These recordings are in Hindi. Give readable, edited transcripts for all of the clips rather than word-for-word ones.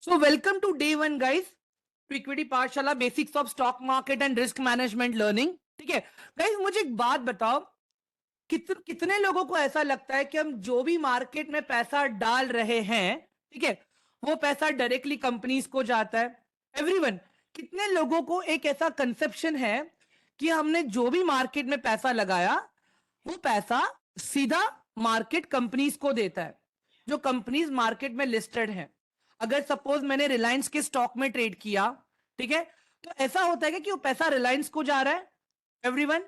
So welcome to day one guys to equity Pathshala basics of stock market and risk management learning. ठीक है गाइस, मुझे एक बात बताओ, कितने लोगों को ऐसा लगता है कि हम जो भी मार्केट में पैसा डाल रहे हैं, ठीक है, वो पैसा डायरेक्टली कंपनीज को जाता है? एवरीवन, कितने लोगों को एक ऐसा कंसेप्शन है कि हमने जो भी मार्केट में पैसा लगाया वो पैसा सीधा मार्केट कंपनीज को देता है, जो कंपनीज मार्केट में लिस्टेड हैं। अगर सपोज मैंने रिलायंस के स्टॉक में ट्रेड किया, ठीक है, तो ऐसा होता है कि वो पैसा रिलायंस को जा रहा है? एवरीवन,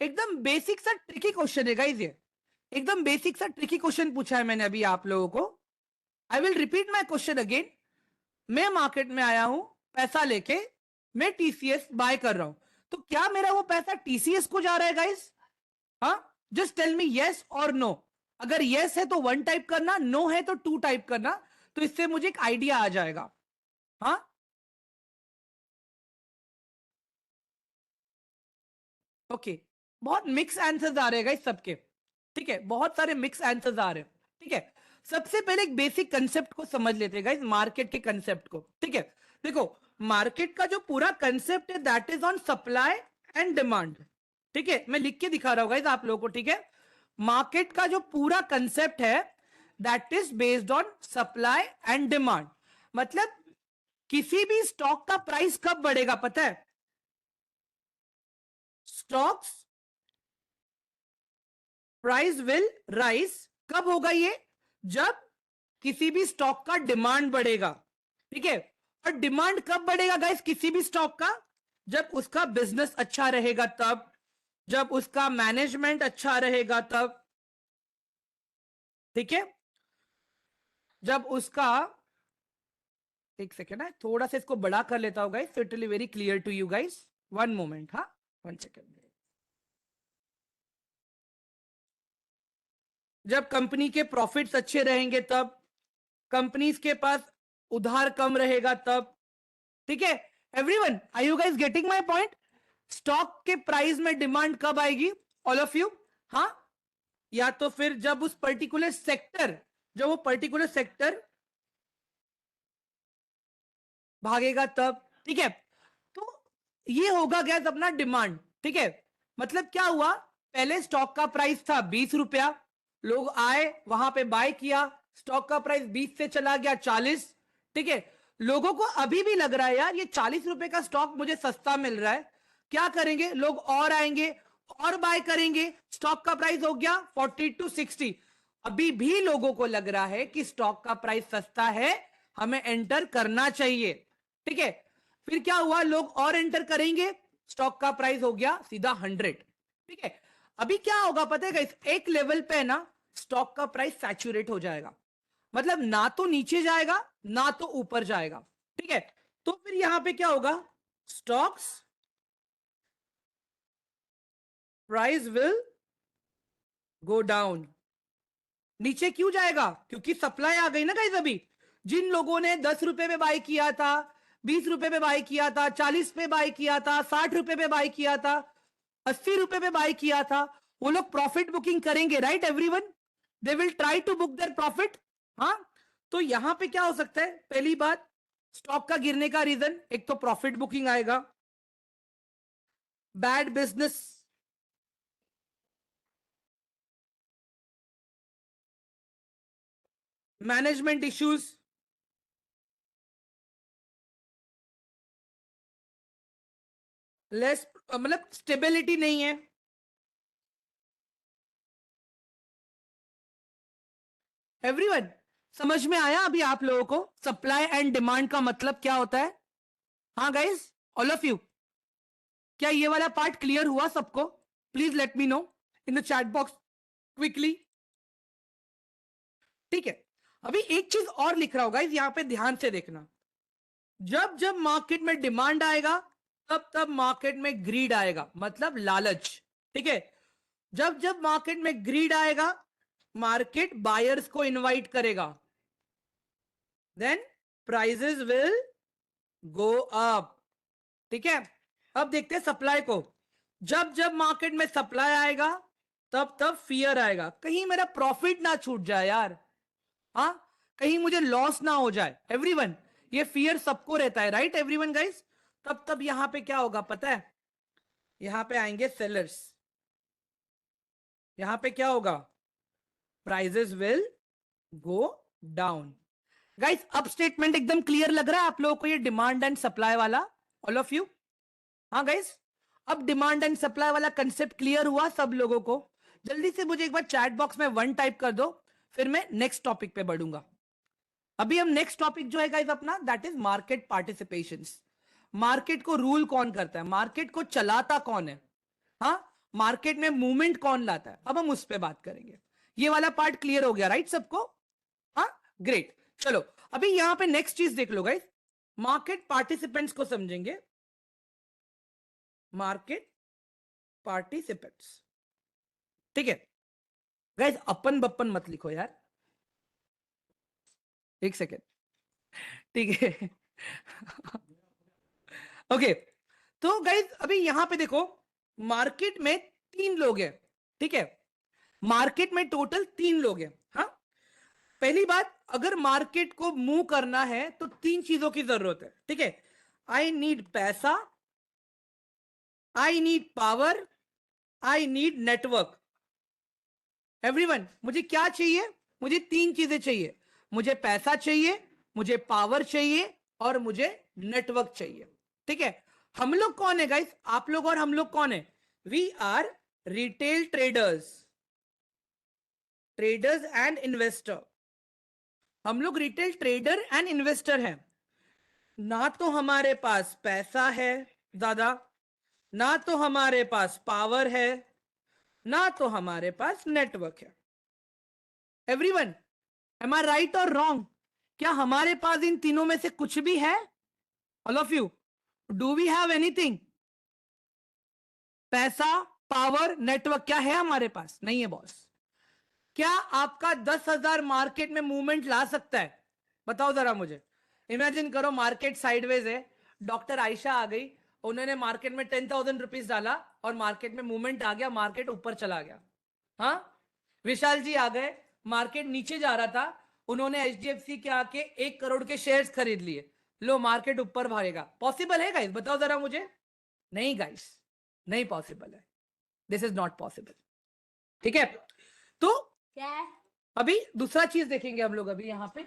एकदम बेसिक सा ट्रिकी क्वेश्चन है गाइस, ये एकदम बेसिक सा ट्रिकी क्वेश्चन पूछा है मैंने अभी आप लोगों को। I will repeat my question again. मैं मार्केट में आया हूं पैसा लेके, मैं टीसीएस बाय कर रहा हूं, तो क्या मेरा वो पैसा टीसीएस को जा रहा है गाइस? हाँ, जस्ट टेल मी यस और नो। अगर यस है तो 1 टाइप करना, नो है तो 2 टाइप करना, तो इससे मुझे एक आइडिया आ जाएगा। हाँ, ओके, बहुत मिक्स आंसर्स आ रहे हैं गाइस सबके। ठीक है, बहुत सारे मिक्स आंसर्स आ रहे हैं। ठीक है, सबसे पहले एक बेसिक कंसेप्ट को समझ लेते हैं गाइस, मार्केट के कंसेप्ट को। ठीक है, देखो, मार्केट का जो पूरा कंसेप्ट है that is on supply and demand. ठीक है, मैं लिख के दिखा रहा हूं गाइस आप लोगों को। ठीक है, मार्केट का जो पूरा कंसेप्ट है that is based on supply and demand. मतलब किसी भी स्टॉक का प्राइस कब बढ़ेगा पता है? स्टॉक्स प्राइस विल राइज, कब होगा ये? जब किसी भी स्टॉक का डिमांड बढ़ेगा। ठीक है, और डिमांड कब बढ़ेगा गाइस किसी भी स्टॉक का? जब उसका बिजनेस अच्छा रहेगा तब, जब उसका मैनेजमेंट अच्छा रहेगा तब। ठीक है, जब उसका, एक सेकेंड है, थोड़ा सा इसको बड़ा कर लेता हूं guys, it will very clear to you guys. One moment, हाँ, 1 सेकेंड। जब कंपनी के प्रॉफिट्स अच्छे रहेंगे तब, कंपनीज के पास उधार कम रहेगा तब। ठीक है, everyone, are you guys getting my point? Stock के प्राइस में डिमांड कब आएगी? All of you? हाँ, या तो फिर जब उस पर्टिकुलर सेक्टर, जब वो पर्टिकुलर सेक्टर भागेगा तब। ठीक है, तो ये होगा गैस अपना डिमांड। ठीक है, मतलब क्या हुआ, पहले स्टॉक का प्राइस था 20 रुपया, लोग आए वहां पे बाय किया, स्टॉक का प्राइस 20 से चला गया 40। ठीक है, लोगों को अभी भी लग रहा है यार ये 40 रुपए का स्टॉक मुझे सस्ता मिल रहा है, क्या करेंगे लोग? और आएंगे और बाय करेंगे, स्टॉक का प्राइस हो गया 40 to 60। अभी भी लोगों को लग रहा है कि स्टॉक का प्राइस सस्ता है, हमें एंटर करना चाहिए। ठीक है, फिर क्या हुआ, लोग और एंटर करेंगे, स्टॉक का प्राइस हो गया सीधा 100। ठीक है, अभी क्या होगा पता है गाइस, एक लेवल पे ना स्टॉक का प्राइस सैचुरेट हो जाएगा, मतलब ना तो नीचे जाएगा ना तो ऊपर जाएगा। ठीक है, तो फिर यहां पे क्या होगा, stocks price will go down. नीचे क्यों जाएगा? क्योंकि सप्लाई आ गई ना गाइस। अभी जिन लोगों ने 10 रुपए में बाय किया था, 20 रुपए में बाय किया था, 40 पे बाय किया था, 60 रुपए में बाय किया था, 80 रुपए में बाय किया था, वो लोग प्रॉफिट बुकिंग करेंगे, right everyone? They will try to book their profit. हाँ, तो यहां पे क्या हो सकता है, पहली बात, स्टॉक का गिरने का रीजन एक तो प्रॉफिट बुकिंग आएगा, bad business, management issues, less, मतलब स्टेबिलिटी नहीं है। एवरीवन, समझ में आया अभी आप लोगों को सप्लाई एंड डिमांड का मतलब क्या होता है? हाँ गाइस, ऑल ऑफ यू, क्या ये वाला पार्ट क्लियर हुआ सबको? Please let me know in the chat box quickly. ठीक है, अभी एक चीज और लिख रहा हूं गाइस, यहां पे ध्यान से देखना। जब जब मार्केट में डिमांड आएगा तब तब मार्केट में ग्रीड आएगा, मतलब लालच। ठीक है, जब जब मार्केट में ग्रीड आएगा मार्केट बायर्स को इनवाइट करेगा, then prices will go up. ठीक है, अब देखते हैं सप्लाई को। जब जब मार्केट में सप्लाई आएगा तब तब फियर आएगा, कहीं मेरा प्रॉफिट ना छूट जाए यार। हाँ, कहीं मुझे लॉस ना हो जाए। एवरीवन, ये फियर सबको रहता है, राइट एवरीवन गाइस। तब यहां पे क्या होगा पता है, यहां पे आएंगे सेलर्स, यहां पे क्या होगा, prices will go down. Guys अब स्टेटमेंट एकदम क्लियर लग रहा है आप लोगों को, ये डिमांड एंड सप्लाई वाला, ऑल ऑफ यू? हाँ गाइस, अब डिमांड एंड सप्लाई वाला कंसेप्ट क्लियर हुआ सब लोगों को? जल्दी से मुझे एक बार चैट बॉक्स में 1 टाइप कर दो, फिर मैं नेक्स्ट टॉपिक पे बढ़ूंगा। अभी हम नेक्स्ट टॉपिक जो है गाइस अपना, that is market participations. Market को रूल कौन करता है, मार्केट को चलाता कौन है, हाँ, मार्केट में मूवमेंट कौन लाता है, अब हम उस पर बात करेंगे। ये वाला पार्ट क्लियर हो गया राइट सबको? हाँ, ग्रेट। चलो अभी यहां पे नेक्स्ट चीज देख लो गाइस, मार्केट पार्टिसिपेंट्स को समझेंगे। मार्केट पार्टिसिपेंट्स, ठीक है गाइस, अपन बप्पन मत लिखो यार, एक सेकेंड, ठीक है। ओके, तो गाइस अभी यहां पे देखो, मार्केट में 3 लोग हैं, ठीक है, मार्केट में टोटल 3 लोग हैं। हाँ, पहली बात, अगर मार्केट को मूव करना है तो 3 चीजों की जरूरत है, ठीक है। आई नीड पैसा, I need power, I need network. Everyone, मुझे क्या चाहिए, मुझे 3 चीजें चाहिए, मुझे पैसा चाहिए, मुझे पावर चाहिए और मुझे नेटवर्क चाहिए, ठीक है। हम लोग कौन है गाइस, आप लोग और हम लोग कौन है, we are retail traders, traders and investor. हम लोग रिटेल ट्रेडर एंड इन्वेस्टर हैं। ना तो हमारे पास पैसा है ज्यादा, ना तो हमारे पास पावर है, ना तो हमारे पास नेटवर्क है। एवरीवन, एम आई राइट और रॉन्ग? क्या हमारे पास इन तीनों में से कुछ भी है? All of you, do we have anything? पैसा, पावर, नेटवर्क क्या है हमारे पास? नहीं है बॉस। क्या आपका 10,000 मार्केट में मूवमेंट ला सकता है? बताओ जरा मुझे। इमेजिन करो मार्केट साइडवेज है, डॉक्टर आयशा आ गई, उन्होंने मार्केट में 10,000 रुपीज डाला और मार्केट में मूवमेंट आ गया, मार्केट ऊपर चला गया। हाँ, विशाल जी आ गए, मार्केट नीचे जा रहा था, उन्होंने एचडीएफसी के आके 1 करोड़ के शेयर्स खरीद लिए, लो मार्केट ऊपर भागेगा। पॉसिबल है गाइस? बताओ जरा मुझे। नहीं गाइस, नहीं पॉसिबल है, दिस इज नॉट पॉसिबल, ठीक है। तो क्या है? अभी दूसरा चीज देखेंगे हम लोग अभी यहां पे।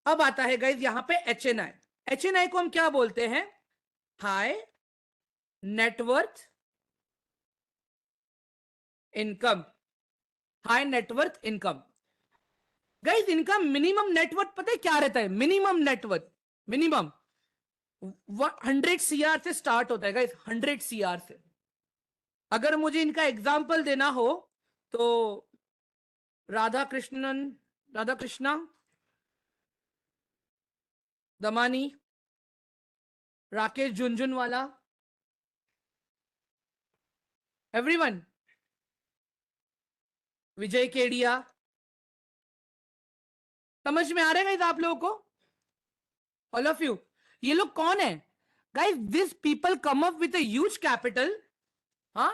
अब आता है गाइस यहां पे एचएनआई। एचएनआई को हम क्या बोलते हैं, high net worth income. High net worth income. Guys इनका मिनिमम नेटवर्थ पता है क्या रहता है? मिनिमम नेटवर्थ, मिनिमम 100 CR से स्टार्ट होता है गाइस, 100 CR से। अगर मुझे इनका एग्जाम्पल देना हो तो राधा कृष्णन, राधा कृष्णा दमानी, राकेश झुनझुनवाला, एवरीवन, विजय केडिया। समझ में आ रहा है गाइस आप लोगों को? ऑल ऑफ यू, ये लोग कौन है guys? This people come up with a huge capital, हाँ,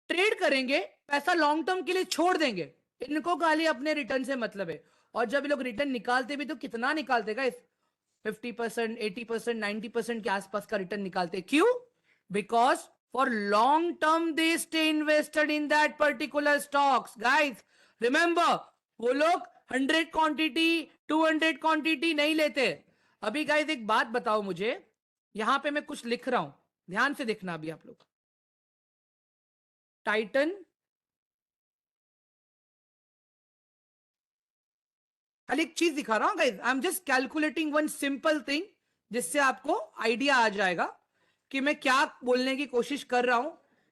ट्रेड करेंगे, पैसा लॉन्ग टर्म के लिए छोड़ देंगे, इनको खाली अपने रिटर्न से मतलब है। और जब ये लोग रिटर्न निकालते भी तो कितना निकालते गाइस? 50%, 80%, 90% के आसपास का रिटर्न निकालते। क्यों? Because for long term they stay invested in that particular stocks. Guys remember, वो लोग 100 क्वांटिटी 200 क्वांटिटी नहीं लेते। अभी गाइस एक बात बताओ मुझे, यहां पे मैं कुछ लिख रहा हूं, ध्यान से देखना अभी आप लोग। टाइटन, खाली एक चीज दिखा रहा हूं guys, I am just calculating one simple thing, जिससे आपको आइडिया आ जाएगा कि मैं क्या बोलने की कोशिश कर रहा हूं,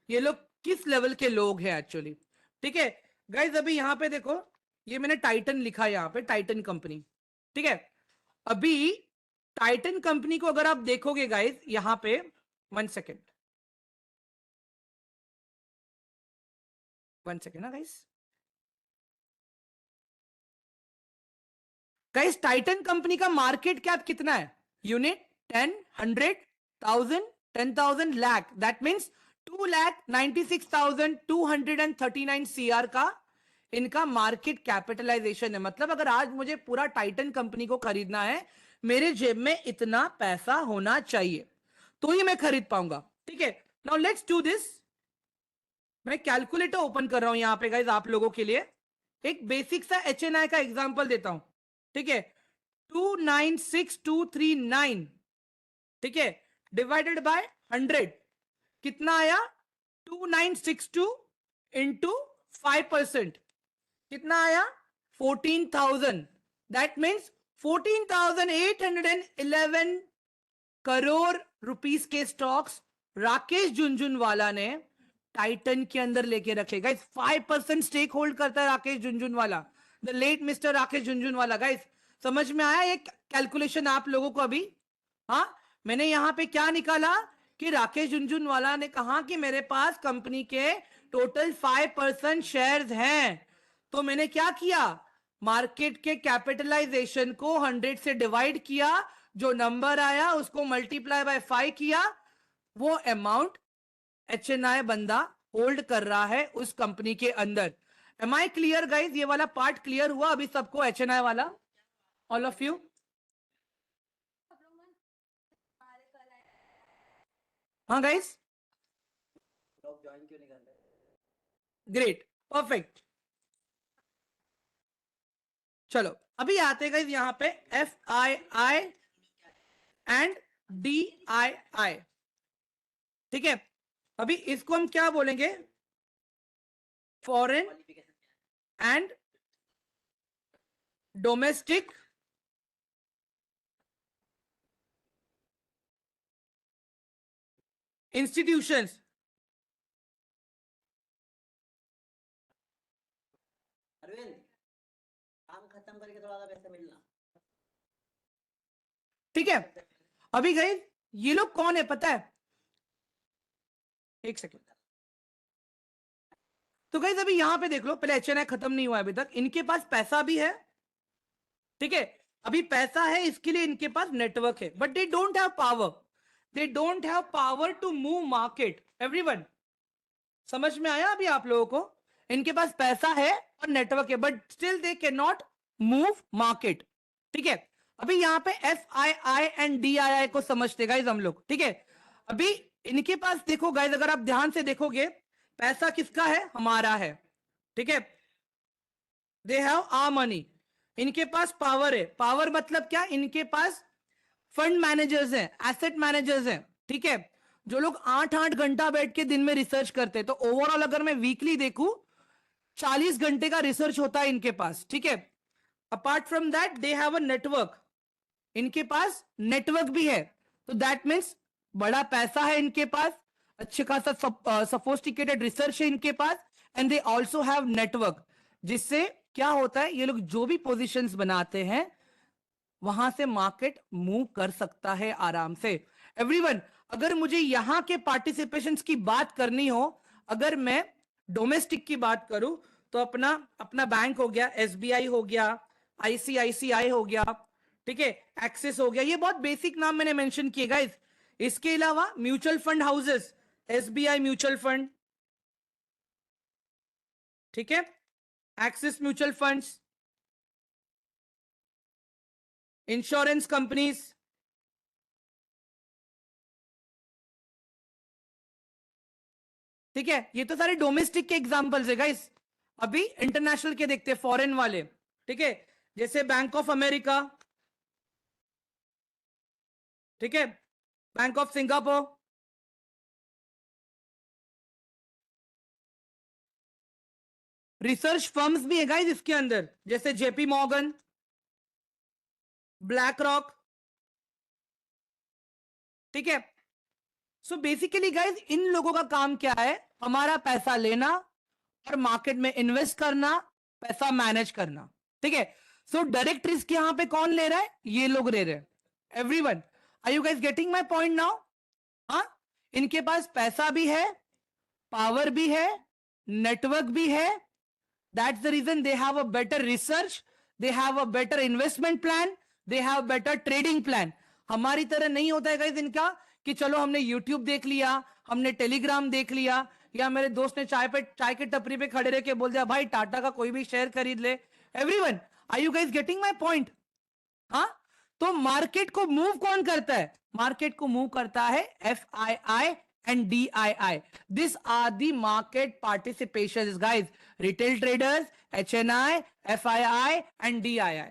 ये लोग किस लेवल के लोग हैं एक्चुअली, ठीक है। गाइस अभी यहां पे देखो, ये मैंने टाइटन लिखा है यहां पे, टाइटन कंपनी, ठीक है। अभी टाइटन कंपनी को अगर आप देखोगे गाइस यहां पे, 1 सेकेंड, 1 सेकेंड ना गाइस। गाइस टाइटन कंपनी का मार्केट कैप कितना है? Unit, 10, 100, 1000, 10,000, lakh, that means 2,96,239 CR का इनका मार्केट कैपिटलाइजेशन है। मतलब अगर आज मुझे पूरा टाइटन कंपनी को खरीदना है, मेरे जेब में इतना पैसा होना चाहिए तो ही मैं खरीद पाऊंगा। ठीक है, नाउ लेट्स डू दिस। मैं कैलकुलेटर ओपन कर रहा हूं यहां पे गाइस आप लोगों के लिए। एक बेसिक सा HNI का एग्जांपल देता हूं। ठीक है, 296,239, ठीक है, डिवाइडेड बाय 100 कितना आया? 2,962 इंटू 5% कितना आया? 14,000। दैट मीन्स 14,811 करोड़ रुपीस के स्टॉक्स राकेश झुनझुनवाला ने टाइटन के अंदर लेके रखे। गाइस 5% स्टेक होल्ड करता है Rakesh Jhunjhunwala, the late mister Rakesh Jhunjhunwala. Guys समझ में आया एक कैलकुलेशन आप लोगों को अभी? हाँ, मैंने यहां पे क्या निकाला कि राकेश झुनझुनवाला ने कहा कि मेरे पास कंपनी के टोटल 5% शेयर्स हैं, तो मैंने क्या किया? मार्केट के कैपिटलाइजेशन को 100 से डिवाइड किया, जो नंबर आया उसको मल्टीप्लाई बाय 5 किया, वो अमाउंट HNI बंदा होल्ड कर रहा है उस कंपनी के अंदर। Am I clear guys? ये वाला पार्ट क्लियर हुआ अभी सबको? HNI वाला ऑल ऑफ यू? हाँ गाइज, लोग ज्वाइन क्यों नहीं कर रहे? Great, perfect. चलो अभी आते गाइज यहां पे FII एंड DII। ठीक है, अभी इसको हम क्या बोलेंगे? Foreign and domestic institutions. Arvind, काम खत्म करके थोड़ा सा पैसे मिलना। ठीक है, अभी गई ये लोग कौन है पता है? एक सेकंड। तो गाइस अभी यहां पे देख लो, पहले HNI खत्म नहीं हुआ अभी तक। इनके पास पैसा भी है, ठीक है, अभी पैसा है, इसके लिए इनके पास नेटवर्क है, but they don't have power. They don't have power to move market. Everyone समझ में आया अभी आप लोगों को? इनके पास पैसा है और नेटवर्क है, but still they can not move market. ठीक है, अभी यहां पे FII एंड DII को समझते गाइज हम लोग। ठीक है, अभी इनके पास देखो गाइज, अगर आप ध्यान से देखोगे, पैसा किसका है? हमारा है। ठीक है, दे हैव आवर मनी। इनके पास पावर है। पावर मतलब क्या? इनके पास फंड मैनेजर्स हैं, एसेट मैनेजर्स हैं। ठीक है, जो लोग 8-8 घंटा बैठ के दिन में रिसर्च करते हैं। तो ओवरऑल अगर मैं वीकली देखूं, 40 घंटे का रिसर्च होता है इनके पास। ठीक है, apart from that they have a network. इनके पास नेटवर्क भी है, तो दैट मीन्स बड़ा पैसा है इनके पास, अच्छे खासा सफोस्टिकेटेड रिसर्च है इनके पास, and they also have network. जिससे क्या होता है, ये लोग जो भी पोजीशंस बनाते हैं वहां से मार्केट मूव कर सकता है आराम से। एवरीवन, अगर मुझे यहां के पार्टिसिपेशन की बात करनी हो, अगर मैं डोमेस्टिक की बात करूं, तो अपना अपना बैंक हो गया, SBI हो गया, ICICI हो गया, ठीक है, एक्सिस हो गया, ये बहुत बेसिक नाम मैंने मेंशन किए गाइस। इसके अलावा mutual fund houses, SBI mutual fund, ठीक है, axis mutual funds, insurance companies, ठीक है, ये तो सारे डोमेस्टिक के एग्जांपल्स है गाइस। अभी इंटरनेशनल के देखते हैं, फॉरेन वाले। ठीक है, जैसे बैंक ऑफ अमेरिका, ठीक है, bank of Singapore, research firms भी है गाइस इसके अंदर, जैसे JP मॉर्गन, ब्लैक रॉक। ठीक है, सो बेसिकली गाइस इन लोगों का काम क्या है? हमारा पैसा लेना और मार्केट में इन्वेस्ट करना, पैसा मैनेज करना। ठीक है, सो डायरेक्ट रिस्क यहां पे कौन ले रहा है? ये लोग ले रहे हैं। Everyone, are you guys getting my point now? हाँ, इनके पास पैसा भी है, पावर भी है, नेटवर्क भी है। That's the reason they have a better research, they have a better investment plan, they have better trading plan. हमारी तरह नहीं होता है गाइस इनका कि चलो हमने यूट्यूब देख लिया, हमने टेलीग्राम देख लिया, या मेरे दोस्त ने चाय के टपरी पे खड़े रह के बोल दिया भाई टाटा का कोई भी शेयर खरीद ले। Everyone, are you guys getting my point? हाँ, तो मार्केट को मूव कौन करता है? मार्केट को मूव करता है FII and DII. These are the market participations, guys. Retail traders, HNI, FII and DII.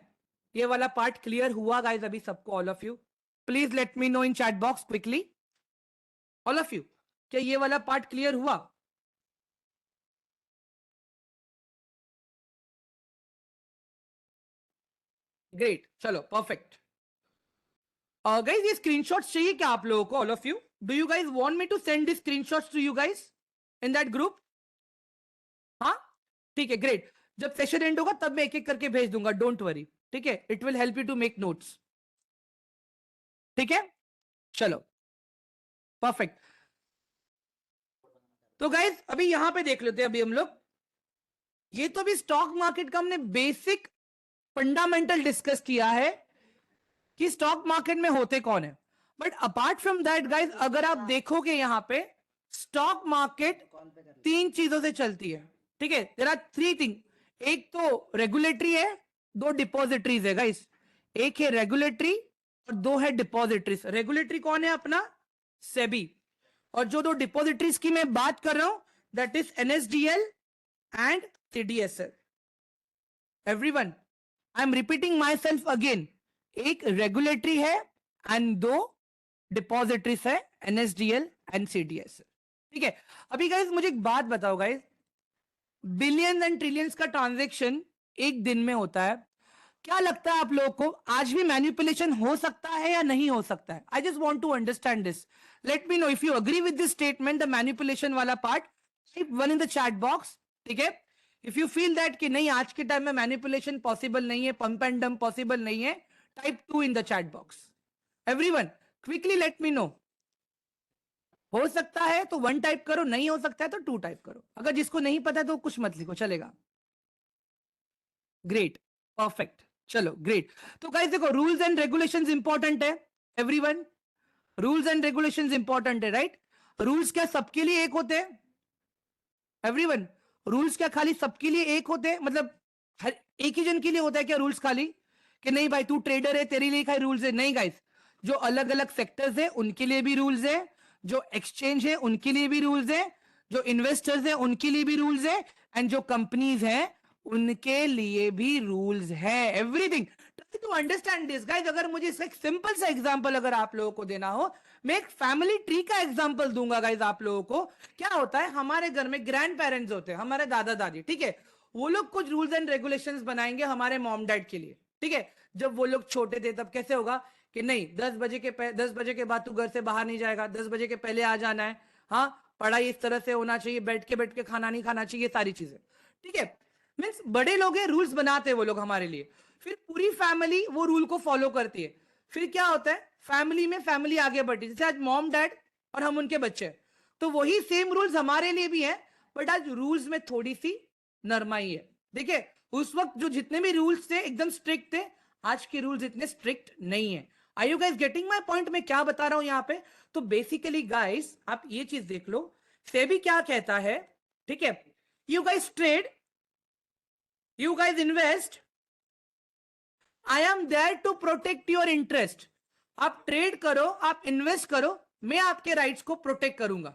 ये वाला पार्ट क्लियर हुआ गाइज अभी सबको? All of you please let me know in chat box quickly, all of you, क्या ये वाला पार्ट क्लियर हुआ? ग्रेट, चलो परफेक्ट। गाइज ये स्क्रीनशॉट्स चाहिए क्या आप लोगों को? All of you, do you guys want me to send this screenshots to you guys in that group? हाँ ठीक है, ग्रेट। जब सेशन एंड होगा तब मैं एक एक करके भेज दूंगा, डोंट वरी, ठीक है? It will help you to make notes, ठीक है? चलो परफेक्ट। तो गाइज अभी यहां पे देख लेते हैं अभी हम लोग, ये तो अभी स्टॉक मार्केट का हमने बेसिक फंडामेंटल डिस्कस किया है कि स्टॉक मार्केट में होते कौन है। But apart from that guys अगर आप देखोगे यहां पे स्टॉक मार्केट तीन चीजों से चलती है, ठीक है? देयर आर थ्री थिंग, एक तो रेगुलेटरी है, दो डिपॉजिटरीज है गाइस। एक है रेगुलेटरी और दो है डिपॉजिटरीज। रेगुलेटरी कौन है? अपना सेबी। और जो दो डिपॉजिटरीज की मैं बात कर रहा हूं that is NSDL and CDSL। Everyone, I am repeating my self again, एक रेगुलेटरी है एंड दो डिपॉजिटरीज है, NSDL एंड CDSL, ठीक है? अभी गाइज मुझे एक बात बताओ गाइज, बिलियन एंड ट्रिलियंस का ट्रांजैक्शन एक दिन में होता है, क्या लगता है आप लोगों को आज भी मैनिपुलेशन हो सकता है या नहीं हो सकता है? I just want to understand this, let me know if you agree with this statement, the manipulation वाला part, type 1 in the chat box, ठीक है? इफ यू फील दैट कि नहीं आज के टाइम में मैनिपुलेशन पॉसिबल नहीं है, पंप एंड डंप पॉसिबल नहीं है, type 2 in the chat box. Everyone quickly let me no, हो सकता है तो 1 टाइप करो, नहीं हो सकता है तो 2 टाइप करो, अगर जिसको नहीं पता है तो कुछ मत लिखो, चलेगा? ग्रेट, परफेक्ट, चलो ग्रेट। तो गाइस देखो, रूल्स एंड रेगुलेशंस इंपॉर्टेंट है everyone, rules and regulations important है, राइट? रूल्स क्या सबके लिए एक होते हैं? एवरीवन, रूल्स क्या खाली सबके लिए एक होते हैं? मतलब हर एक ही जन के लिए होता है क्या रूल्स खाली? कि नहीं भाई तू ट्रेडर है तेरे लिए खाली रूल्स है? नहीं गाइस, जो अलग अलग सेक्टर्स है उनके लिए भी रूल्स है, जो एक्सचेंज है उनके लिए भी रूल्स है, जो इन्वेस्टर्स है उनके लिए भी रूल्स है, एंड जो कंपनीज है उनके लिए भी रूल्स है। Everything to understand this guys. अगर मुझे इसका एक सिंपल सा एग्जांपल अगर आप लोगों को देना हो, मैं एक फैमिली ट्री का एग्जांपल दूंगा गाइस आप लोगों को। क्या होता है, हमारे घर में ग्रैंड पेरेंट्स होते हैं, हमारे दादा दादी, ठीक है? वो लोग कुछ रूल्स एंड रेगुलेशंस बनाएंगे हमारे मॉम डैड के लिए, ठीक है? जब वो लोग छोटे थे तब कैसे होगा कि नहीं 10 बजे के बाद तू घर से बाहर नहीं जाएगा, 10 बजे के पहले आ जाना है, हाँ पढ़ाई इस तरह से होना चाहिए, बैठ के खाना नहीं खाना चाहिए, सारी चीजें, ठीक है? मीन्स बड़े लोग हैं, रूल्स बनाते हैं वो लोग हमारे लिए, फिर पूरी फैमिली वो रूल को फॉलो करती है। फिर क्या होता है, फैमिली में फैमिली आगे बढ़ती है, जैसे आज मॉम डैड और हम उनके बच्चे, तो वही सेम रूल्स हमारे लिए भी है, बट आज रूल्स में थोड़ी सी नरमाई है। देखिए उस वक्त जो जितने भी रूल्स थे एकदम स्ट्रिक्ट थे, आज के रूल्स इतने स्ट्रिक्ट नहीं है। Are you guys getting my point? मैं क्या बता रहा हूं यहाँ पे? तो बेसिकली गाइस आप ये चीज देख लो, सेबी क्या कहता है, ठीक है? You guys trade, you guys invest, I am there to protect your interest। आप ट्रेड करो, आप इन्वेस्ट करो, मैं आपके राइट्स को प्रोटेक्ट करूंगा।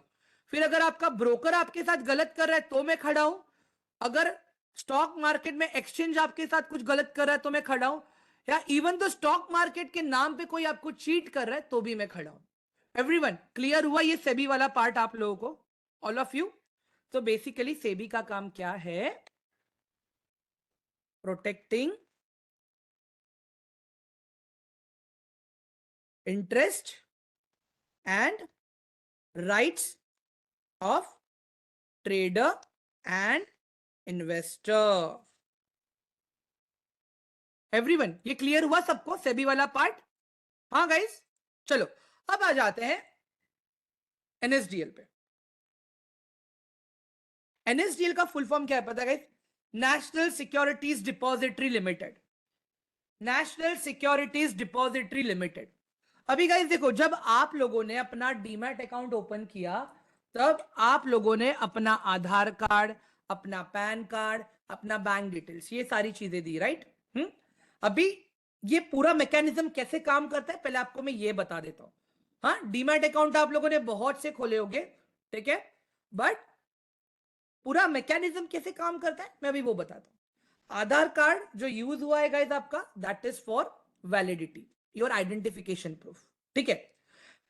फिर अगर आपका ब्रोकर आपके साथ गलत कर रहा है तो मैं खड़ा हूं, अगर स्टॉक मार्केट में एक्सचेंज आपके साथ कुछ गलत कर रहा है तो मैं खड़ा हूं, या इवन तो स्टॉक मार्केट के नाम पे कोई आपको चीट कर रहा है तो भी मैं खड़ा हूं। एवरीवन क्लियर हुआ ये सेबी वाला पार्ट आप लोगों को, ऑल ऑफ यू? तो बेसिकली सेबी का काम क्या है? Protecting interest and rights of trader and investor। Everyone ये क्लियर हुआ सबको सेबी वाला पार्ट? हाँ गाइस, चलो अब आ जाते हैं NSDL पे। NSDL का फुल फॉर्म क्या है पता है guys? National securities depository limited, national securities depository limited. अभी गाइस देखो, जब आप लोगों ने अपना डीमैट अकाउंट ओपन किया तब आप लोगों ने अपना आधार कार्ड, अपना पैन कार्ड, अपना बैंक डिटेल्स, ये सारी चीजें दी, राइट? अभी ये पूरा मैकेनिज्म कैसे काम करता है पहले आपको मैं ये बता देता हूं। हाँ, डीमैट अकाउंट आप लोगों ने बहुत से खोले होंगे, ठीक है, बट पूरा मैकेनिज्म कैसे काम करता है मैं अभी वो बताता हूं। आधार कार्ड जो यूज हुआ है गाइस आपका, that is for validity, your identification proof, ठीक है।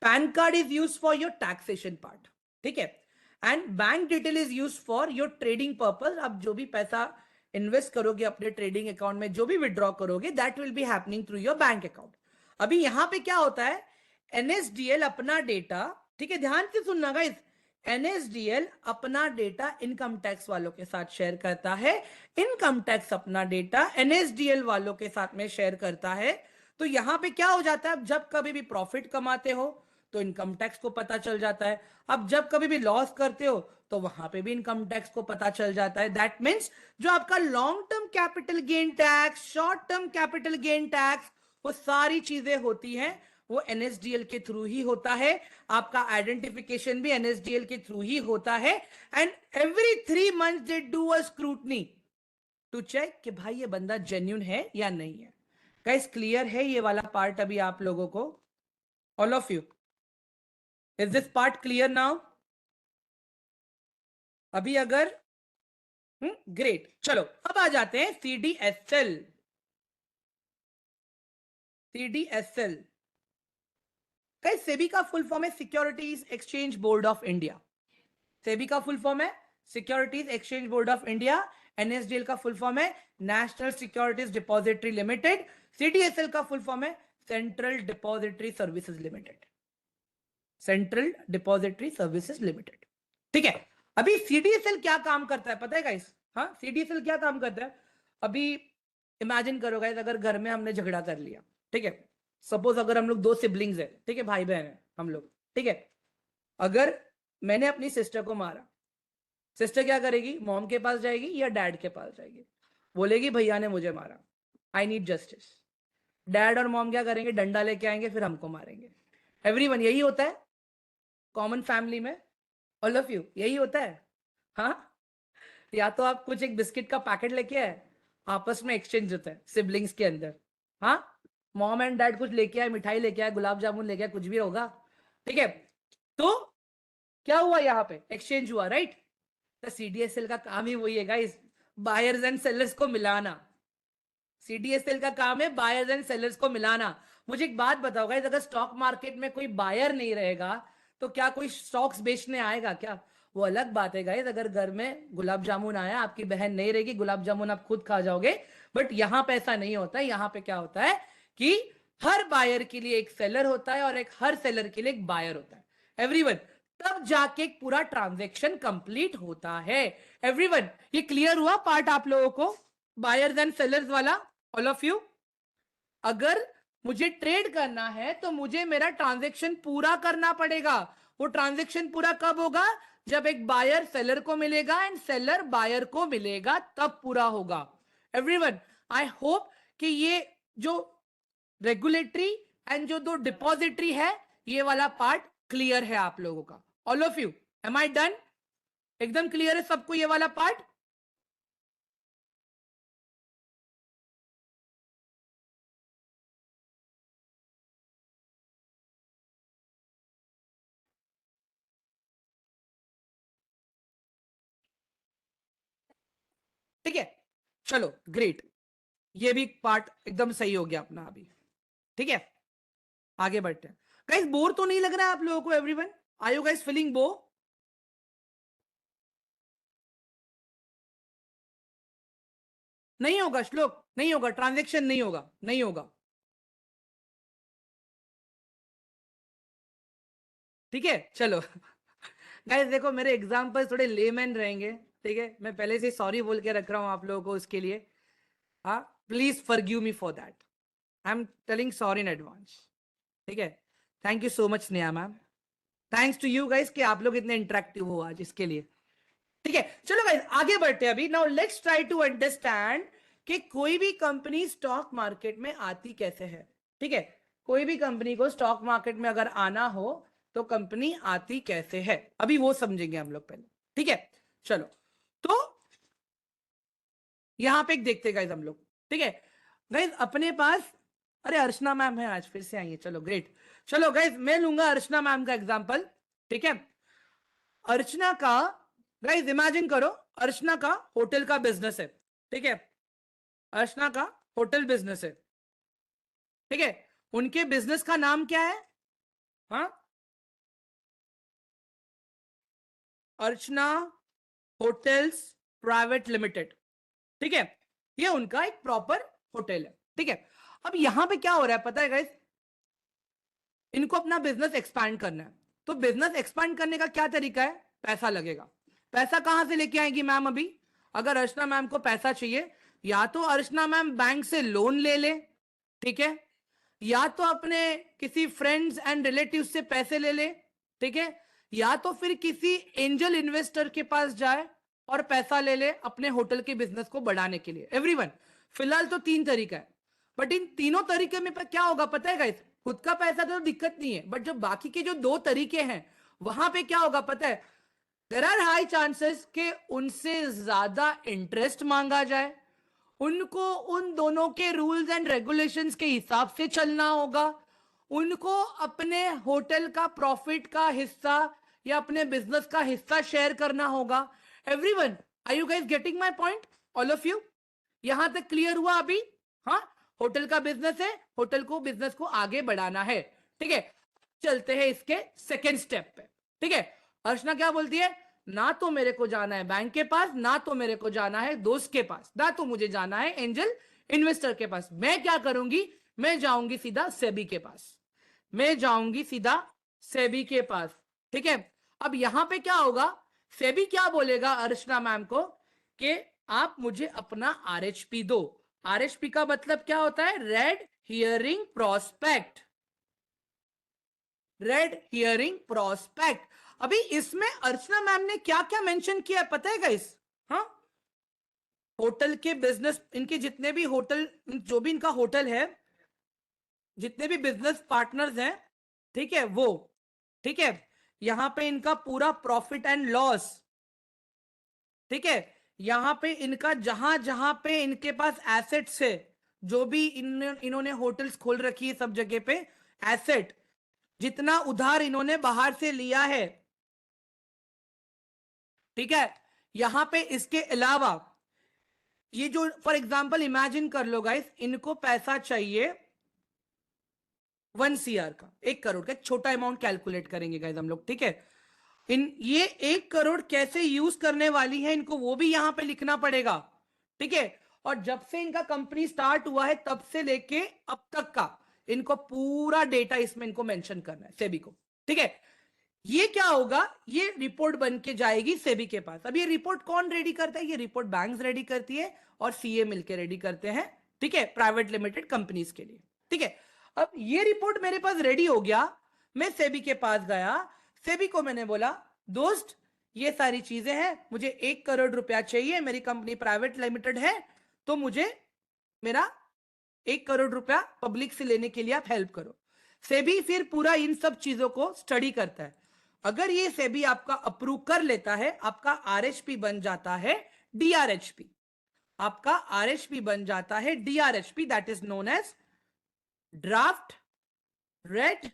Pan card is use for your taxation part, ठीक है। And bank detail is use for your trading purpose. आप जो भी पैसा इन्वेस्ट करोगे अपने ट्रेडिंग अकाउंट में, जो भी विड्रॉ करोगे, that will be happening through your bank account. अभी यहां पे क्या होता है, एनएसडीएल अपना डेटा, ठीक है, ध्यान से सुनना गाइस, एनएसडीएल अपना डेटा इनकम टैक्स वालों के साथ शेयर करता है, इनकम टैक्स अपना डेटा एनएसडीएल वालों के साथ में शेयर करता है। तो यहां पे क्या हो जाता है, जब कभी भी प्रॉफिट कमाते हो तो इनकम टैक्स को पता चल जाता है, अब जब कभी भी लॉस करते हो तो वहां पे भी इनकम टैक्स को पता चल जाता है। दैट मीन्स जो आपका long term capital gain tax, short term capital gain tax, वो सारी चीजें होती हैं वो एनएसडीएल के थ्रू ही होता है। आपका आइडेंटिफिकेशन भी एनएसडीएल के थ्रू ही होता है। And every 3 month they do a scrutiny to check कि भाई ये बंदा जेन्युइन है या नहीं है। गाइस क्लियर है ये वाला पार्ट अभी आप लोगों को? All of you, is this part clear now? अभी अगर ग्रेट, चलो अब आ जाते हैं सीडीएसएल। सीडीएसएल गाइस, सेबी का फुल फॉर्म है securities exchange board of India. SEBI का फुल फॉर्म है securities exchange board of India. NSDL का फुल फॉर्म है national securities depository limited. CDSL का फुल फॉर्म है central depository services limited. Central depository services limited, ठीक है। अभी सीडीएसएल क्या काम करता है पता है गाइस? हाँ, सीडीएसएल क्या काम करता है? अभी इमेजिन करो गाइस, अगर घर में हमने झगड़ा कर लिया, ठीक है, सपोज अगर हम लोग 2 सिबलिंग्स है, ठीक है, भाई बहन है हम लोग, ठीक है, अगर मैंने अपनी सिस्टर को मारा, सिस्टर क्या करेगी, मॉम के पास जाएगी या डैड के पास जाएगी, बोलेगी भैया ने मुझे मारा, आई नीड जस्टिस। डैड और मॉम क्या करेंगे, डंडा लेके आएंगे, फिर हमको मारेंगे। एवरीवन, यही होता है कॉमन फैमिली में, ऑल ऑफ यू, यही होता है। हाँ, या तो आप कुछ एक बिस्किट का पैकेट लेके आए, आपस में एक्सचेंज होता है सिबलिंग्स के अंदर। हाँ, मॉम एंड डैड कुछ लेके आए, मिठाई लेके आए, गुलाब जामुन लेके आए, कुछ भी होगा, ठीक है। तो क्या हुआ, यहाँ पे एक्सचेंज हुआ, राइट? तो सीडीएसएल का काम ही वही है गाइस, बायर्स एंड सेलर्स को मिलाना। सीडीएसएल का काम है बायर्स एंड सेलर्स को मिलाना। मुझे एक बात बताओ गाइस, अगर स्टॉक मार्केट में कोई बायर नहीं रहेगा तो क्या कोई स्टॉक्स बेचने आएगा क्या? वो अलग बात है गाइस, अगर घर में गुलाब जामुन आया, आपकी बहन नहीं रहेगी, गुलाब जामुन आप खुद खा जाओगे। बट यहां पे ऐसा नहीं होता है। यहां पे क्या होता है कि हर बायर के लिए एक सेलर होता है और एक हर सेलर के लिए एक बायर होता है। एवरीवन, तब जाके एक पूरा ट्रांजेक्शन कंप्लीट होता है। एवरीवन, ये क्लियर हुआ पार्ट आप लोगों को, बायर्स एंड सेलर्स वाला? ऑल ऑफ यू, अगर मुझे ट्रेड करना है तो मुझे मेरा ट्रांजैक्शन पूरा करना पड़ेगा। वो ट्रांजैक्शन पूरा कब होगा? जब एक बायर सेलर को मिलेगा एंड सेलर बायर को मिलेगा, तब पूरा होगा। एवरीवन, आई होप कि ये जो रेगुलेटरी एंड जो दो डिपॉजिटरी है, ये वाला पार्ट क्लियर है आप लोगों का। All of you, am I done? एकदम क्लियर है सबको ये वाला पार्ट? ठीक है, चलो ग्रेट, ये भी पार्ट एकदम सही हो गया अपना अभी, ठीक है। आगे बढ़ते हैं गाइस। बोर तो नहीं लग रहा है आप लोगों को? Everyone, are you guys feeling bore? नहीं होगा श्लोक, नहीं होगा, ट्रांजेक्शन नहीं होगा, नहीं होगा, ठीक है, चलो। गाइस देखो, मेरे एग्जाम्पल थोड़े लेमैन रहेंगे, ठीक है, मैं पहले से सॉरी बोल के रख रहा हूं आप लोगों को उसके लिए। हाँ, please forgive me for that, I am telling sorry in advance, ठीक है। Thank you so much Neha ma'am, thanks to you guys कि आप लोग इतने इंटरेक्टिव हो आज इसके लिए, ठीक है। चलो गाइस आगे बढ़ते हैं अभी। Now let's try to understand कि कोई भी कंपनी स्टॉक मार्केट में आती कैसे है, ठीक है। कोई भी कंपनी को स्टॉक मार्केट में अगर आना हो तो कंपनी आती कैसे है, अभी वो समझेंगे हम लोग पहले, ठीक है। चलो, तो यहां पे एक देखते गाइस हम लोग, ठीक है गाइस। अपने पास, अरे अर्चना मैम है आज, फिर से आई है, चलो ग्रेट। चलो गाइस, मैं लूंगा अर्चना मैम का एग्जांपल, ठीक है। अर्चना का, गाइस इमेजिन करो, अर्चना का होटल का बिजनेस है, ठीक है। अर्चना का होटल बिजनेस है, ठीक है। उनके बिजनेस का नाम क्या है? हाँ, अर्चना होटल्स प्राइवेट लिमिटेड, ठीक है। ये उनका एक प्रॉपर होटल है, ठीक है। अब यहां पे क्या हो रहा है पता है गाइस, इनको अपना बिजनेस एक्सपैंड करना है। तो बिजनेस एक्सपैंड करने का क्या तरीका है? पैसा लगेगा। पैसा कहां से लेके आएंगी मैम? अभी अगर अर्चना मैम को पैसा चाहिए, या तो अर्चना मैम बैंक से लोन ले ले, ठीक है, या तो अपने किसी फ्रेंड्स एंड रिलेटिव्स से पैसे ले ले, ठीक है, या तो फिर किसी एंजल इन्वेस्टर के पास जाए और पैसा ले ले अपने होटल के बिजनेस को बढ़ाने के लिए। एवरीवन, फिलहाल तो 3 तरीका है, बट इन तीनों तरीके में क्या होगा पता है गाइस? खुद का पैसा तो दिक्कत नहीं है, बट जो बाकी के जो 2 तरीके हैं वहां पे क्या होगा पता है? देयर आर हाई चांसेस कि उनसे ज्यादा इंटरेस्ट मांगा जाए, उनको उन दोनों के रूल्स एंड रेगुलेशंस के हिसाब से चलना होगा, उनको अपने होटल का प्रॉफिट का हिस्सा या अपने बिजनेस का हिस्सा शेयर करना होगा। Everyone, are you guys getting my point? All of you, यहां तक क्लियर हुआ अभी? हाँ, होटल का बिजनेस है, होटल को बिजनेस को आगे बढ़ाना है, ठीक है। चलते हैं इसके सेकेंड स्टेप पे, ठीक है। अर्चना क्या बोलती है? ना तो मेरे को जाना है बैंक के पास, ना तो मेरे को जाना है दोस्त के पास, ना तो मुझे जाना है एंजल इन्वेस्टर के पास। मैं क्या करूंगी? मैं जाऊंगी सीधा सेबी के पास, मैं जाऊंगी सीधा सेबी के पास, ठीक है। अब यहां पे क्या होगा? सेबी क्या बोलेगा अर्चना मैम को कि आप मुझे अपना आरएचपी दो। आरएचपी का मतलब क्या होता है? Red herring prospect, red herring prospect. अभी इसमें अर्चना मैम ने क्या क्या मेंशन किया है पता है गाइस? हाँ, होटल के बिजनेस, इनके जितने भी होटल, जो भी इनका होटल है, जितने भी बिजनेस पार्टनर्स हैं, ठीक है, वो, ठीक है, यहां पे इनका पूरा प्रॉफिट एंड लॉस, ठीक है, यहां पे इनका जहां जहां पे इनके पास एसेट्स है, जो भी इन्होंने होटल्स खोल रखी है सब जगह पे, एसेट जितना उधार इन्होंने बाहर से लिया है, ठीक है, यहां पे इसके अलावा ये जो फॉर एग्जांपल इमेजिन कर लो गाइस, इनको पैसा चाहिए 1 CR का, 1 करोड़ का, एक छोटा अमाउंट कैलकुलेट करेंगे गाइस हम लोग, ठीक है। इन ये 1 करोड़ कैसे यूज करने वाली है इनको वो भी यहां पे लिखना पड़ेगा, ठीक है। और जब से इनका कंपनी स्टार्ट हुआ है तब से लेके अब तक का इनको पूरा डेटा इसमें इनको मेंशन करना है सेबी को, ठीक है। ये क्या होगा? ये रिपोर्ट बन के जाएगी सेबी के पास। अब ये रिपोर्ट कौन रेडी करता है? ये रिपोर्ट बैंक्स रेडी करती है और सीए मिलकर रेडी करते हैं, ठीक है, प्राइवेट लिमिटेड कंपनीज के लिए, ठीक है। अब ये रिपोर्ट मेरे पास रेडी हो गया, मैं सेबी के पास गया, सेबी को मैंने बोला दोस्त ये सारी चीजें हैं, मुझे 1 करोड़ रुपया चाहिए, मेरी कंपनी प्राइवेट लिमिटेड है, तो मुझे मेरा 1 करोड़ रुपया पब्लिक से लेने के लिए आप हेल्प करो। सेबी फिर पूरा इन सब चीजों को स्टडी करता है। अगर ये सेबी आपका अप्रूव कर लेता है, आपका आरएचपी बन जाता है डीआरएचपी, आपका आरएचपी बन जाता है DRHP, that is known as draft red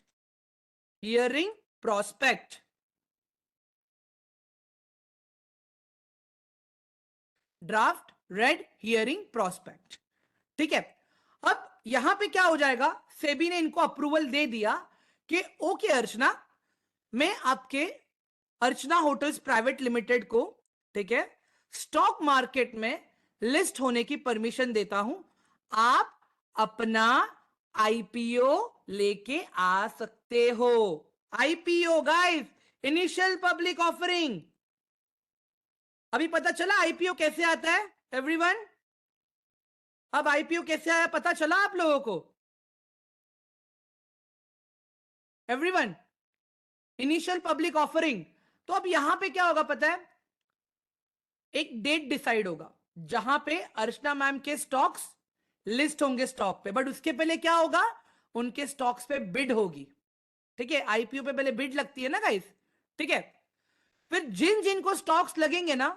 herring prospect. Draft red herring prospect, ठीक है। अब यहां पे क्या हो जाएगा? सेबी ने इनको अप्रूवल दे दिया कि ओके अर्चना, मैं आपके अर्चना होटल्स प्राइवेट लिमिटेड को, ठीक है, स्टॉक मार्केट में लिस्ट होने की परमिशन देता हूं, आप अपना आईपीओ लेके आ सकते हो। IPO guys, initial public offering. अभी पता चला आईपीओ कैसे आता है एवरीवन? अब आईपीओ कैसे आया पता चला आप लोगों को? Everyone, initial public offering. तो अब यहां पे क्या होगा पता है? एक डेट डिसाइड होगा जहां पे अर्चना मैम के स्टॉक्स लिस्ट होंगे स्टॉक पे, बट उसके पहले क्या होगा? उनके स्टॉक्स पे बिड होगी, ठीक है। आईपीओ पे पहले बिड लगती है ना गाइस, ठीक है। फिर जिन जिन को स्टॉक्स लगेंगे ना,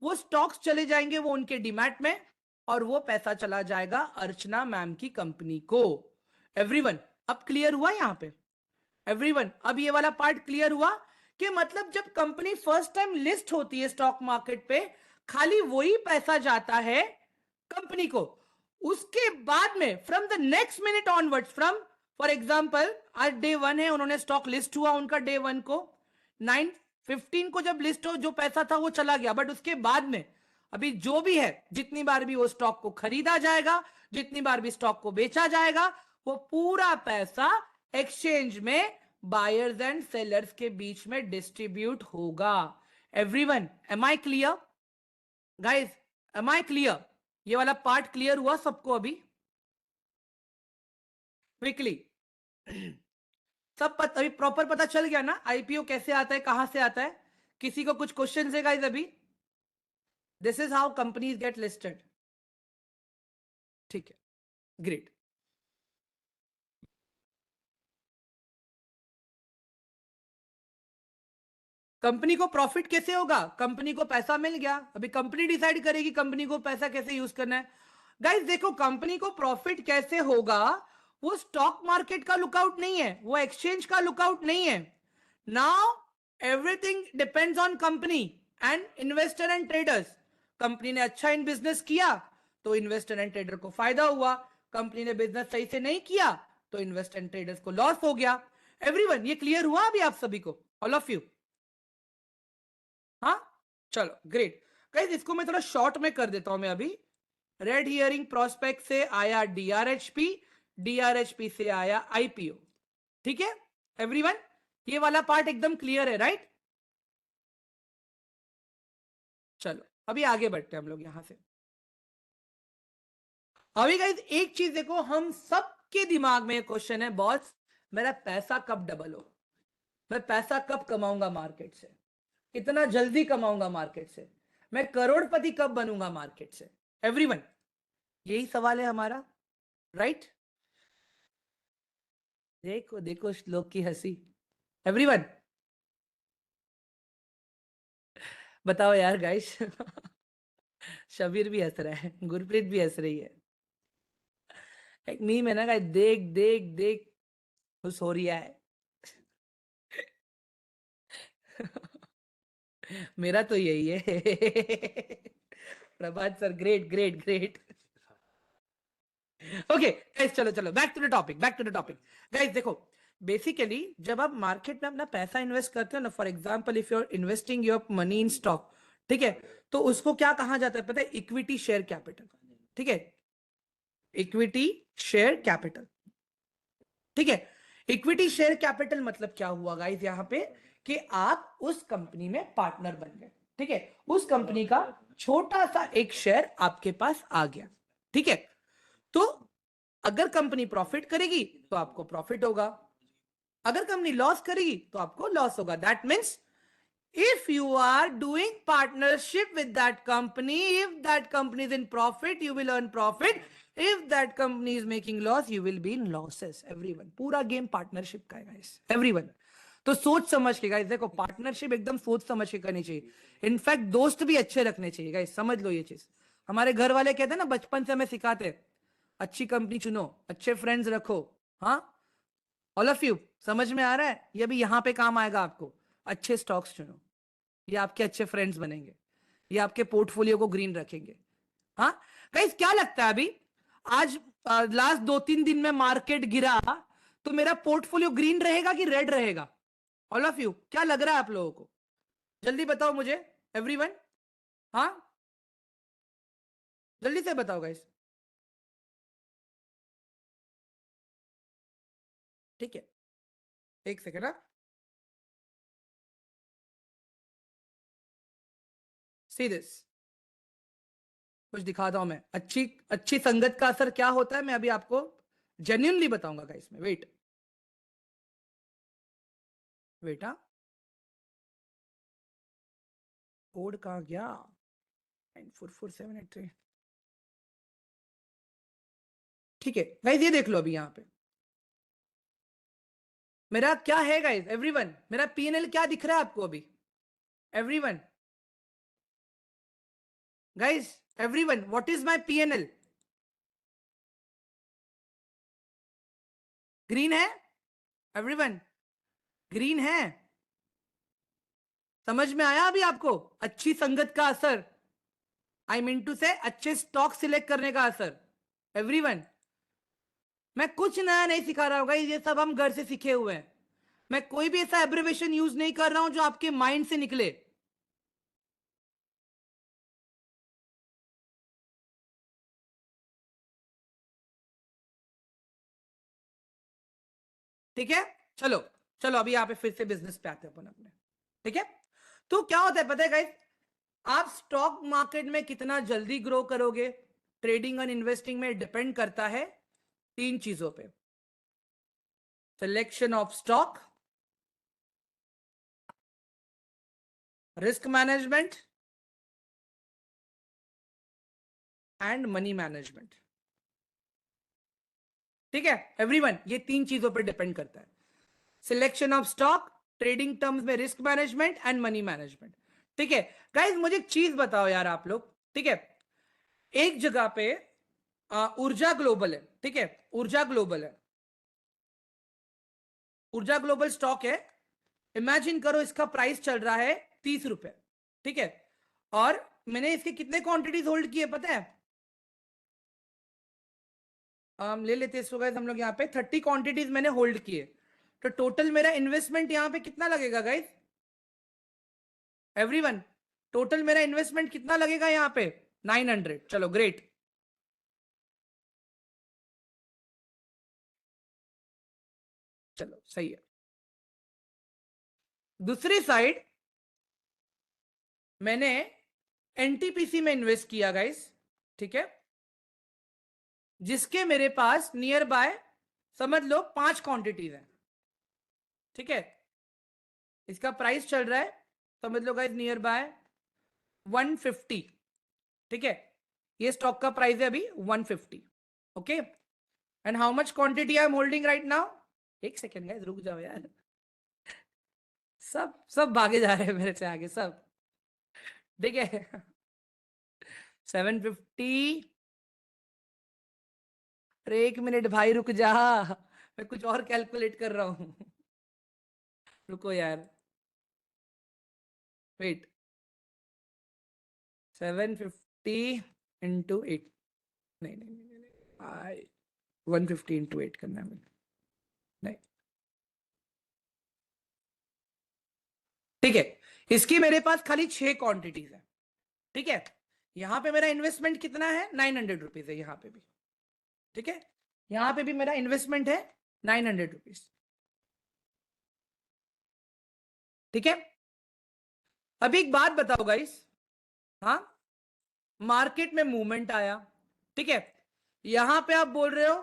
वो स्टॉक्स चले जाएंगे वो उनके डीमैट में, और वो पैसा चला जाएगा अर्चना मैम की कंपनी को। एवरीवन, अब क्लियर हुआ यहां पे? एवरीवन, अब ये वाला पार्ट क्लियर हुआ कि मतलब जब कंपनी फर्स्ट टाइम लिस्ट होती है स्टॉक मार्केट पे, खाली वही पैसा जाता है कंपनी को। उसके बाद में from the next minute onwards, from for example आज डे 1 है, उन्होंने स्टॉक लिस्ट हुआ उनका डे 1 को, 9/15 को जब लिस्ट हो, जो पैसा था वो चला गया, बट उसके बाद में अभी जो भी है, जितनी बार भी वो स्टॉक को खरीदा जाएगा, जितनी बार भी स्टॉक को बेचा जाएगा, वो पूरा पैसा एक्सचेंज में बायर्स एंड सेलर्स के बीच में डिस्ट्रीब्यूट होगा। Everyone, am I clear guys? Am I clear? ये वाला पार्ट क्लियर हुआ सबको अभी? क्विकली सब अभी प्रॉपर पता चल गया ना आईपीओ कैसे आता है, कहां से आता है? किसी को कुछ क्वेश्चन है गाइस अभी? This is how companies get listed, ठीक है, ग्रेट। कंपनी को प्रॉफिट कैसे होगा? कंपनी को पैसा मिल गया, अभी कंपनी डिसाइड करेगी कंपनी को पैसा कैसे यूज करना है। गाइस देखो, कंपनी को प्रॉफिट कैसे होगा, वो स्टॉक मार्केट का लुकआउट नहीं है, वो एक्सचेंज का लुकआउट नहीं है। Now everything depends on company and investor and traders. Company ने अच्छा इन बिजनेस किया तो इन्वेस्टर एंड ट्रेडर को फायदा हुआ, कंपनी ने बिजनेस सही से नहीं किया तो इन्वेस्टर एंड ट्रेडर्स को लॉस हो गया। एवरीवन, ये क्लियर हुआ अभी आप सभी को, ऑल ऑफ यू? हाँ, चलो ग्रेट। गाइस इसको मैं थोड़ा शॉर्ट में कर देता हूं मैं अभी। रेड हियरिंग प्रोस्पेक्ट से आया डीआरएचपी, डीआरएचपी से आया आईपीओ, ठीक है एवरीवन? ये वाला पार्ट एकदम क्लियर है, राइट? चलो अभी आगे बढ़ते हैं हम लोग यहां से। अभी गाइस एक चीज देखो, हम सबके दिमाग में क्वेश्चन है, बॉस मेरा पैसा कब डबल हो, मैं पैसा कब कमाऊंगा मार्केट से, कितना जल्दी कमाऊंगा मार्केट से, मैं करोड़पति कब बनूंगा मार्केट से? एवरीवन, यही सवाल है हमारा, राइट? देखो देखो श्लोक की हंसी। एवरीवन बताओ यार गाइस शबीर भी हंस रहा है, गुरप्रीत भी हंस रही है। एक मीम है ना गाइस, देख देख देख खुश हो रही है मेरा तो यही है Prabhat sir, great great great. Okay guys, चलो चलो back to the topic, back to the topic. Guys देखो, बेसिकली जब आप मार्केट में अपना पैसा इन्वेस्ट करते हो ना, for example if you are investing your money in stock, ठीक है, तो उसको क्या कहा जाता है पता है? इक्विटी शेयर कैपिटल, ठीक है, इक्विटी शेयर कैपिटल, ठीक है। इक्विटी शेयर कैपिटल मतलब क्या हुआ गाइस यहां पे, कि आप उस कंपनी में पार्टनर बन गए, ठीक है, उस कंपनी का छोटा सा एक शेयर आपके पास आ गया, ठीक है। तो अगर कंपनी प्रॉफिट करेगी तो आपको प्रॉफिट होगा, अगर कंपनी लॉस करेगी तो आपको लॉस होगा। That means if you are doing partnership with that company, if that company is in profit you will earn profit, if that company is making loss you will be in losses। everyone, पूरा गेम पार्टनरशिप का है गाइस, एवरीवन। तो सोच समझ के गाइस देखो, पार्टनरशिप एकदम सोच समझ के करनी चाहिए। इनफैक्ट दोस्त भी अच्छे रखने चाहिए गाइस, समझ लो ये चीज। हमारे घर वाले कहते हैं ना, बचपन से हमें सिखाते हैं, अच्छी कंपनी चुनो, अच्छे फ्रेंड्स रखो। हाँ, ऑल ऑफ यू समझ में आ रहा है? ये भी यहां पे काम आएगा आपको। अच्छे स्टॉक्स चुनो, ये आपके अच्छे फ्रेंड्स बनेंगे, ये आपके पोर्टफोलियो को ग्रीन रखेंगे। हाँ गाइस, क्या लगता है अभी आज लास्ट 2-3 दिन में मार्केट गिरा तो मेरा पोर्टफोलियो ग्रीन रहेगा कि रेड रहेगा? ऑल ऑफ यू क्या लग रहा है आप लोगों को? जल्दी बताओ मुझे एवरीवन। हाँ, जल्दी से बताओ गाइस, ठीक है, एक सेकेंड। हाँ, सी दिस, कुछ दिखाता हूं मैं। अच्छी अच्छी संगत का असर क्या होता है मैं अभी आपको जेन्युइनली बताऊंगा गाइस में। वेट वेट, हाँ, कोड कहाँ गया? 944783, ठीक है गाइस, ये देख लो अभी यहाँ पे मेरा क्या है गाइस, एवरीवन, मेरा पीएनएल क्या दिख रहा है आपको अभी, everyone guys, everyone, what is my PNL? Green है एवरीवन, ग्रीन है? समझ में आया अभी आपको अच्छी संगत का असर? आई मीन टू से अच्छे स्टॉक सिलेक्ट करने का असर। एवरीवन, मैं कुछ नया नहीं सिखा रहा होगा, ये सब हम घर से सीखे हुए हैं। मैं कोई भी ऐसा एब्रिवेशन यूज नहीं कर रहा हूं जो आपके माइंड से निकले। ठीक है, चलो चलो अभी यहाँ पे फिर से बिजनेस पे आते हैं अपन अपने। ठीक है, तो क्या होता है पता है गाइस, आप स्टॉक मार्केट में कितना जल्दी ग्रो करोगे, ट्रेडिंग एंड इन्वेस्टिंग में डिपेंड करता है तीन चीजों पे। Selection of stock, risk management and money management. ठीक है एवरीवन, ये तीन चीजों पर डिपेंड करता है। Selection of stock, trading terms में risk management and money management. ठीक है गाइस, मुझे एक चीज बताओ यार आप लोग। ठीक है, एक जगह पे ऊर्जा ग्लोबल है। ठीक है, ऊर्जा ग्लोबल है, ऊर्जा ग्लोबल स्टॉक है। इमेजिन करो इसका प्राइस चल रहा है 30 रुपए। ठीक है, और मैंने इसके कितने क्वांटिटीज होल्ड किए पता है? हम ले लेते हैं इसको गाइस, हम लोग यहाँ पे 30 क्वांटिटीज मैंने होल्ड किए। तो टोटल मेरा इन्वेस्टमेंट यहाँ पे कितना लगेगा गाइस, एवरीवन? टोटल मेरा इन्वेस्टमेंट कितना लगेगा यहाँ पे? 900। चलो ग्रेट, चलो सही है। दूसरी साइड मैंने एनटीपीसी में इन्वेस्ट किया गाइस। ठीक है, जिसके मेरे पास नियर बाय समझ लो 5 क्वांटिटीज हैं। ठीक है, इसका प्राइस चल रहा है समझ लो गाइस नियर बाय 150। ठीक है, ये स्टॉक का प्राइस है अभी 150। Okay, and how much quantity I am holding right now? एक सेकेंड गाइस, रुक जाओ यार, सब सब भागे जा रहे हैं मेरे से आगे सब। ठीक है 750। अरे एक मिनट भाई रुक जा, मैं कुछ और कैलकुलेट कर रहा हूं रुको यार, वेट। 750 इंटू 8, नहीं नहीं नहीं नहीं, 150 इंटू 8 करना है मुझे, नहीं। ठीक है, इसकी मेरे पास खाली 6 क्वांटिटीज है। ठीक है, यहां पे मेरा इन्वेस्टमेंट कितना है? 900 रुपीज है यहाँ पे भी। ठीक है, यहां पे भी मेरा इन्वेस्टमेंट है 900 रुपीज। ठीक है, अभी एक बात बताओ गाइस, हाँ, मार्केट में मूवमेंट आया। ठीक है, यहां पे आप बोल रहे हो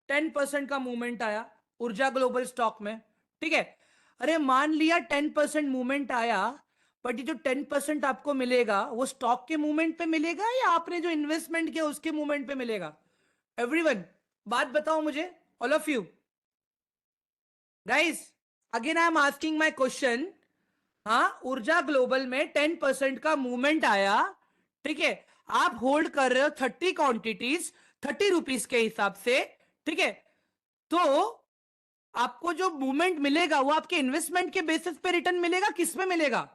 10% का मूवमेंट आया ऊर्जा ग्लोबल स्टॉक में। ठीक है, अरे मान लिया 10% मूवमेंट आया, बट ये जो 10% आपको मिलेगा वो स्टॉक के मूवमेंट पे मिलेगा या आपने जो इन्वेस्टमेंट किया उसके मूवमेंट पे मिलेगा? एवरीवन बात बताओ मुझे, all of you guys, again I am asking my question. हाँ, ऊर्जा ग्लोबल में 10% का मूवमेंट आया। ठीक है, आप होल्ड कर रहे हो 30 क्वांटिटीज 30 रुपीज के हिसाब से। ठीक है, तो आपको जो मूवमेंट मिलेगा वो आपके इन्वेस्टमेंट के बेसिस पे रिटर्न मिलेगा, किस में मिलेगा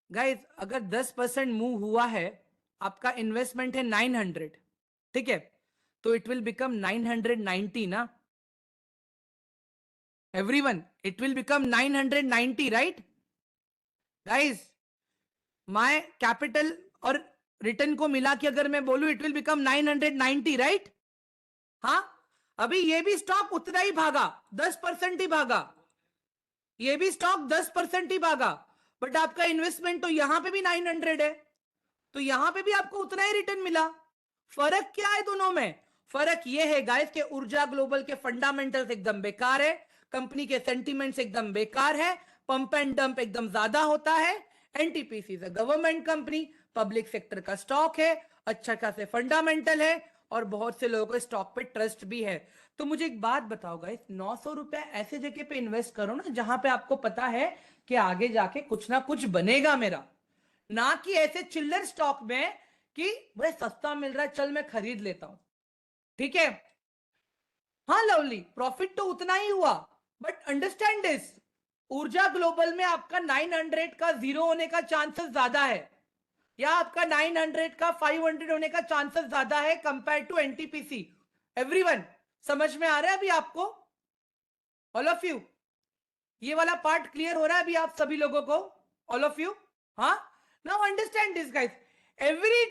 गाइस? अगर 10% मूव हुआ है, आपका इन्वेस्टमेंट है 900। ठीक है, तो इट विल बिकम 990 ना everyone, it will become 990 right guys? My capital और रिटर्न को मिला के अगर मैं बोलूं इट विल बिकम 990 राइट? हाँ, अभी ये भी स्टॉक उतना ही भागा, 10% ही भागा, ये भी स्टॉक 10% ही भागा, बट आपका इन्वेस्टमेंट तो यहां पे भी 900 है, तो यहां पे भी आपको उतना ही रिटर्न मिला। फर्क क्या है दोनों में? फर्क ये है गाइस कि ऊर्जा ग्लोबल के फंडामेंटल्स एकदम बेकार है, कंपनी के सेंटीमेंट्स एकदम बेकार है, पंप एंड डंप एकदम ज्यादा होता है। NTPC government company, public sector का स्टॉक है, अच्छा खासे फंडामेंटल है, और बहुत से लोगों को स्टॉक पे ट्रस्ट भी है। तो मुझे एक बात बताओ गाइस, 900 रुपया ऐसे जगह पे इन्वेस्ट करो ना जहां पे आपको पता है कि आगे जाके कुछ ना कुछ बनेगा मेरा, ना कि ऐसे चिल्लर स्टॉक में कि भाई सस्ता मिल रहा है चल मैं खरीद लेता हूं। ठीक है, हाँ लवली, प्रॉफिट तो उतना ही हुआ, बट अंडरस्टैंड दिस, ऊर्जा ग्लोबल में आपका 900 का जीरो होने का चांसेस ज्यादा है, या आपका 900 का 500 होने का चांसेस ज्यादा है कंपेयर टू एनटीपीसी। एवरीवन, समझ में आ रहा है अभी आपको? ऑल ऑफ यू, ये वाला पार्ट क्लियर हो रहा है अभी आप सभी लोगों को? All of you? हाँ, now understand this guys, every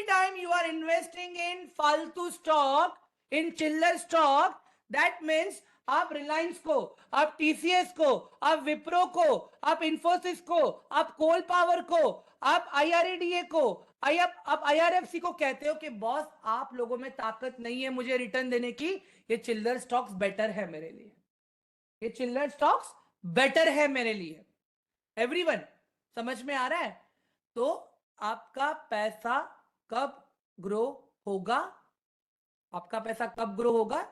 time you are investing in फालतू स्टॉक, इन चिल्लर स्टॉक, दैट मीन्स आप रिलायंस को, आप टीसीएस को, आप विप्रो को, आप इंफोसिस को, आप कोल पावर को, आप आईआरएडीए को, आप आईआरएफसी को कहते हो कि बॉस आप लोगों में ताकत नहीं है मुझे रिटर्न देने की, ये चिल्लर स्टॉक्स बेटर है मेरे लिए, ये चिल्लर स्टॉक्स बेटर है मेरे लिए। एवरीवन, समझ में आ रहा है? तो आपका पैसा कब ग्रो होगा? आपका पैसा कब ग्रो होगा?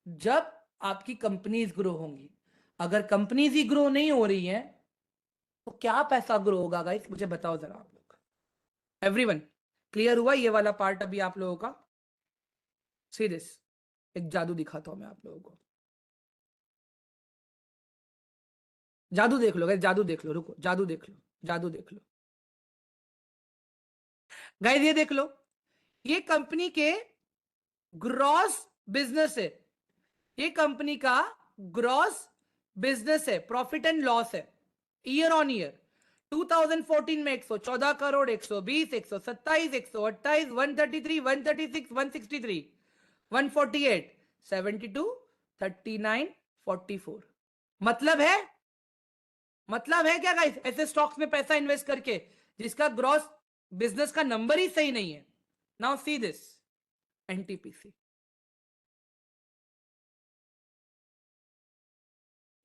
जब आपकी कंपनीज ग्रो होंगी। अगर कंपनीज ही ग्रो नहीं हो रही हैं तो क्या पैसा ग्रो होगा गाइस, मुझे बताओ जरा आप लोग। एवरीवन, क्लियर हुआ ये वाला पार्ट अभी आप लोगों का? सी दिस, एक जादू दिखाता हूं मैं आप लोगों को, जादू देख लो गाइस, जादू देख लो, रुको, जादू देख लो, जादू देख लो गाइस, ये देख लो, ये कंपनी के ग्रॉस बिजनेस है, ये कंपनी का ग्रॉस बिजनेस है, प्रॉफिट एंड लॉस है ईयर ऑन ईयर। 2014 में 114 करोड़, 120, 127, 128, 133, 136, 163, 148, 72, 39, 44। मतलब है क्या गाइस, ऐसे स्टॉक्स में पैसा इन्वेस्ट करके जिसका ग्रॉस बिजनेस का नंबर ही सही नहीं है? नाउ सी दिस, एनटीपीसी,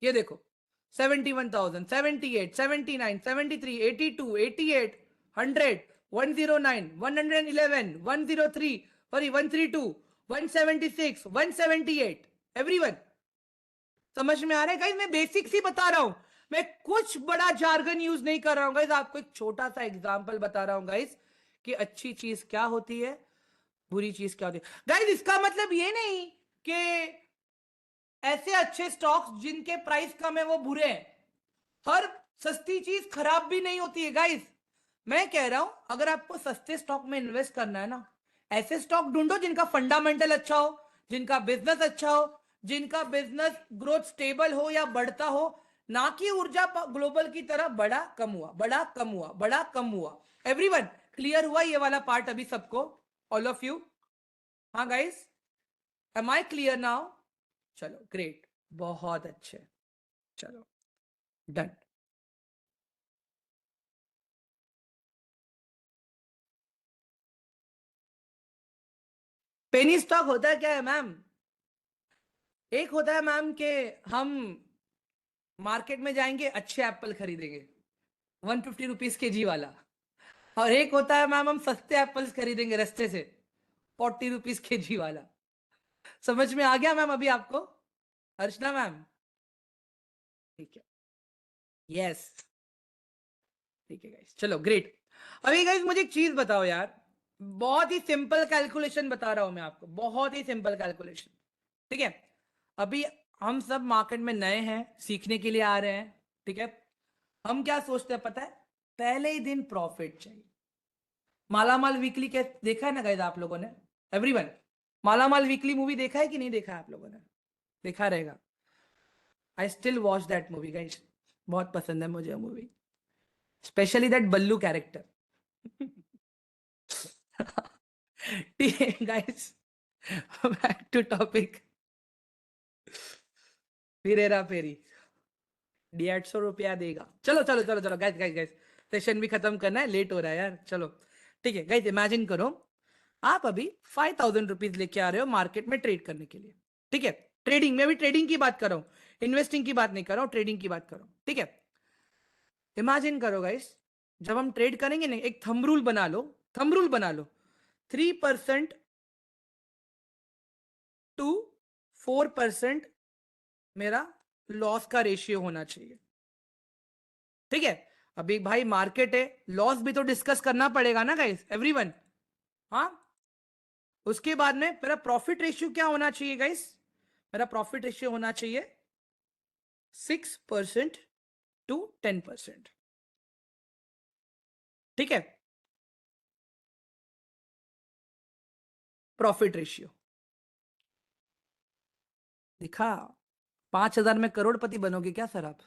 ये देखो, 71,000, 78, 79, 73, 82, 88, 100, 109, 111, 103, सॉरी 132, 176, 178। एवरीवन, समझ में आ रहा है गाइस? मैं बेसिक्स ही बता रहा हूं, मैं कुछ बड़ा जार्गन यूज नहीं कर रहा हूं गाइस, आपको एक छोटा सा एग्जांपल बता रहा हूं गाइस कि अच्छी चीज क्या होती है, बुरी चीज क्या होती है। गाइस इसका मतलब ये नहीं कि ऐसे अच्छे स्टॉक्स जिनके प्राइस कम है वो बुरे हैं, हर सस्ती चीज खराब भी नहीं होती है गाइस। मैं कह रहा हूं अगर आपको सस्ते स्टॉक में इन्वेस्ट करना है ना, ऐसे स्टॉक ढूंढो जिनका फंडामेंटल अच्छा हो, जिनका बिजनेस अच्छा हो, जिनका बिजनेस ग्रोथ स्टेबल हो या बढ़ता हो, ना कि ऊर्जा ग्लोबल की तरह बड़ा कम हुआ, बड़ा कम हुआ, बड़ा कम हुआ। एवरीवन, क्लियर हुआ ये वाला पार्ट अभी सबको? All of you? हाँ guys, am I clear now? चलो ग्रेट, बहुत अच्छे, चलो डन। पेनी स्टॉक होता है क्या है मैम? एक होता है मैम कि हम मार्केट में जाएंगे अच्छे एप्पल खरीदेंगे, 150 रुपीज के जी वाला, और एक होता है मैम हम सस्ते एप्पल्स खरीदेंगे रास्ते से, 40 रुपीज के जी वाला। समझ में आ गया मैम अभी आपको? अर्चना मैम, ठीक है, यस, ठीक है गाइस, चलो ग्रेट। अभी गाइस मुझे एक चीज बताओ यार, बहुत ही सिंपल कैलकुलेशन बता रहा हूं मैं आपको, बहुत ही सिंपल कैलकुलेशन, ठीक है? अभी हम सब मार्केट में नए हैं, सीखने के लिए आ रहे हैं, ठीक है? हम क्या सोचते हैं पता है? पहले ही दिन प्रॉफिट चाहिए। मालामाल वीकली के देखा है ना गाइस आप लोगों ने? एवरीवन, मालामाल वीकली मूवी देखा है कि नहीं देखा है आप लोगों ने? देखा रहेगा। I still watch that movie guys, बहुत पसंद है मुझे movie, specially that Ballu character. Guys, back to topic, फिर हेरा फेरी 150 रुपया देगा। चलो चलो चलो चलो गाइस गाइस गाइस, सेशन भी खत्म करना है, लेट हो रहा है यार, चलो ठीक है गाइस। इमेजिन करो आप अभी 5,000 रुपीज लेके आ रहे हो मार्केट में ट्रेड करने के लिए, ठीक है? ट्रेडिंग में भी, ट्रेडिंग की बात कर रहा हूं, इन्वेस्टिंग की बात नहीं कर रहा हूं, ट्रेडिंग की बात कर रहा हूं, ठीक है? इमेजिन करो गाइस, जब हम ट्रेड करेंगे ना, एक थंब रूल बना लो, थंब रूल बना लो, 3% टू 4% मेरा लॉस का रेशियो होना चाहिए। ठीक है, अभी भाई मार्केट है, लॉस भी तो डिस्कस करना पड़ेगा ना गाइस, एवरीवन। हाँ, उसके बाद में मेरा प्रॉफिट रेशियो क्या होना चाहिए गाइस? मेरा प्रॉफिट रेशियो होना चाहिए 6% टू 10%। ठीक है, प्रॉफिट रेशियो दिखा। 5,000 में करोड़पति बनोगे क्या सर आप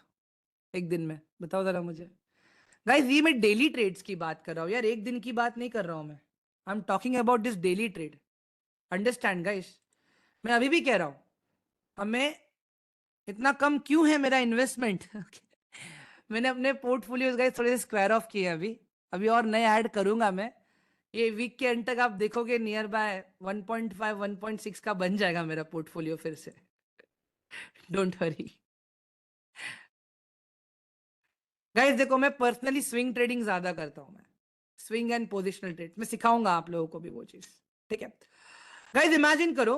एक दिन में? बताओ जरा मुझे। गाइस ये मैं डेली ट्रेड्स की बात कर रहा हूं यार, एक दिन की बात नहीं कर रहा हूं मैं। I am talking about this daily trade. Understand guys? मैं अभी भी कह रहा हूं, हमें इतना कम क्यों है मेरा इन्वेस्टमेंट? मैंने अपने पोर्टफोलियोज गाइस थोड़े से स्क्वायर ऑफ किए हैं अभी, अभी और नए ऐड करूंगा मैं। ये वीक के एंड तक आप देखोगे नियर बाय 1.5 1.6 का बन जाएगा मेरा पोर्टफोलियो फिर से। Don't worry guys. देखो मैं पर्सनली स्विंग ट्रेडिंग ज्यादा करता हूं, मैं स्विंग एंड पोजिशनल ट्रेड मैं सिखाऊंगा आप लोगों को भी वो चीज। ठीक है गाइस, इमेजिन करो,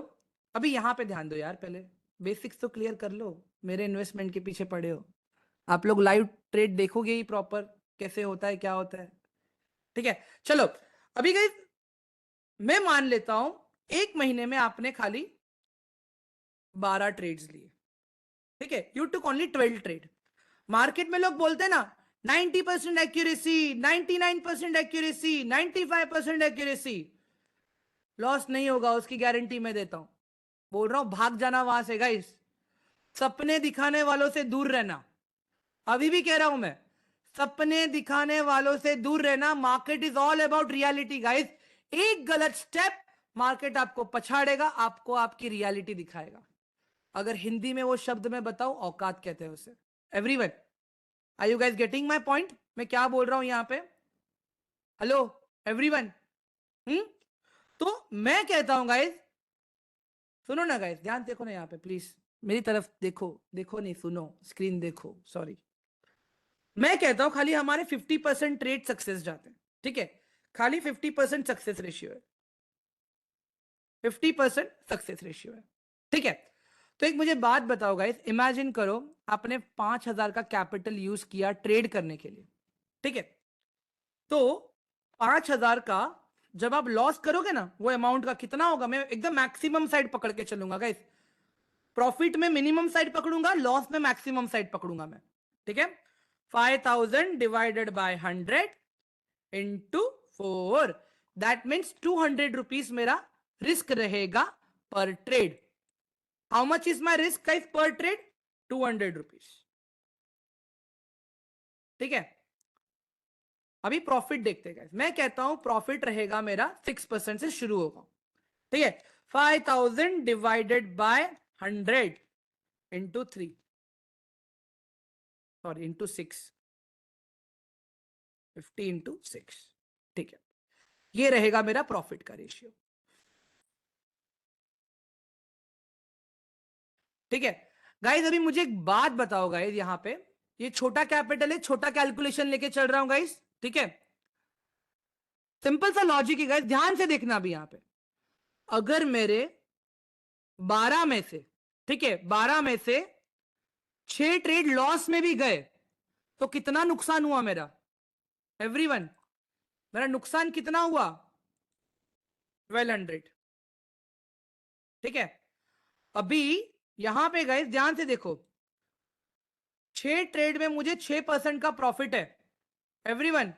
अभी यहां पे ध्यान दो यार, पहले बेसिक्स तो क्लियर कर लो। मेरे इन्वेस्टमेंट के पीछे पड़े हो आप लोग, लाइव ट्रेड देखोगे ही प्रॉपर कैसे होता है क्या होता है। ठीक है चलो, अभी गाइस मैं मान लेता हूं एक महीने में आपने खाली 12 ट्रेड्स लिए। ठीक है, you took only 12 trade. Market में लोग बोलते हैं ना 90% एक्यूरेसी, 99% एक्यूरेसी, 95% एक्यूरेसी। लॉस नहीं होगा उसकी गारंटी मैं देता हूं। बोल रहा हूं भाग जाना वहां से गाइस, सपने दिखाने वालों से दूर रहना। अभी भी कह रहा हूं मैं, सपने दिखाने वालों से दूर रहना। Market is all about reality guys. एक गलत स्टेप मार्केट आपको पछाड़ेगा, आपको आपकी रियलिटी दिखाएगा। अगर हिंदी में वो शब्द मैं बताऊं, औकात कहते हैं उसे। Everyone, are you guys getting my point? मैं क्या बोल रहा हूं यहां पे? Hello everyone. हम्म तो मैं कहता हूं गाइस, सुनो ना गाइस, ध्यान देखो ना यहाँ पे प्लीज, मेरी तरफ देखो, देखो नहीं सुनो, स्क्रीन देखो, सॉरी। मैं कहता हूं खाली हमारे 50% ट्रेड सक्सेस जाते हैं। ठीक है, खाली 50% सक्सेस रेशियो है, 50% सक्सेस रेशियो है। ठीक है, तो एक मुझे बात बताओ गाइस, इमेजिन करो आपने 5,000 का कैपिटल यूज किया ट्रेड करने के लिए। ठीक है, तो 5,000 का जब आप लॉस करोगे ना, वो अमाउंट का कितना होगा? मैं एकदम मैक्सिमम साइड पकड़ के चलूंगा गाइस। प्रॉफिट में मिनिमम साइड पकड़ूंगा, लॉस में मैक्सिमम साइड पकड़ूंगा मैं। ठीक है, 5,000 divided by 100 into 4, that means 200 rupees मेरा रिस्क रहेगा पर trade. How much is my risk guys पर ट्रेड? 200 रुपीज। ठीक है, अभी प्रॉफिट देखते हैं। मैं कहता हूं प्रॉफिट रहेगा मेरा 6% से शुरू होगा। ठीक है, 5,000 divided by 100 into 3, sorry into 6, 50 into 6। ठीक है, ये रहेगा मेरा प्रॉफिट का रेशियो। ठीक है गाइज, अभी मुझे एक बात बताओ गाइज, यहां पे ये छोटा कैपिटल है, छोटा कैलकुलेशन लेके चल रहा हूं गाइज। ठीक है, सिंपल सा लॉजिक है गाइज, ध्यान से देखना अभी यहां पे। अगर मेरे 12 में से, ठीक है 12 में से 6 ट्रेड लॉस में भी गए, तो कितना नुकसान हुआ मेरा? एवरीवन, मेरा नुकसान कितना हुआ? 1200। ठीक है, अभी यहां पे गाइज ध्यान से देखो, 6 ट्रेड में मुझे 6% का प्रॉफिट है। एवरीवन,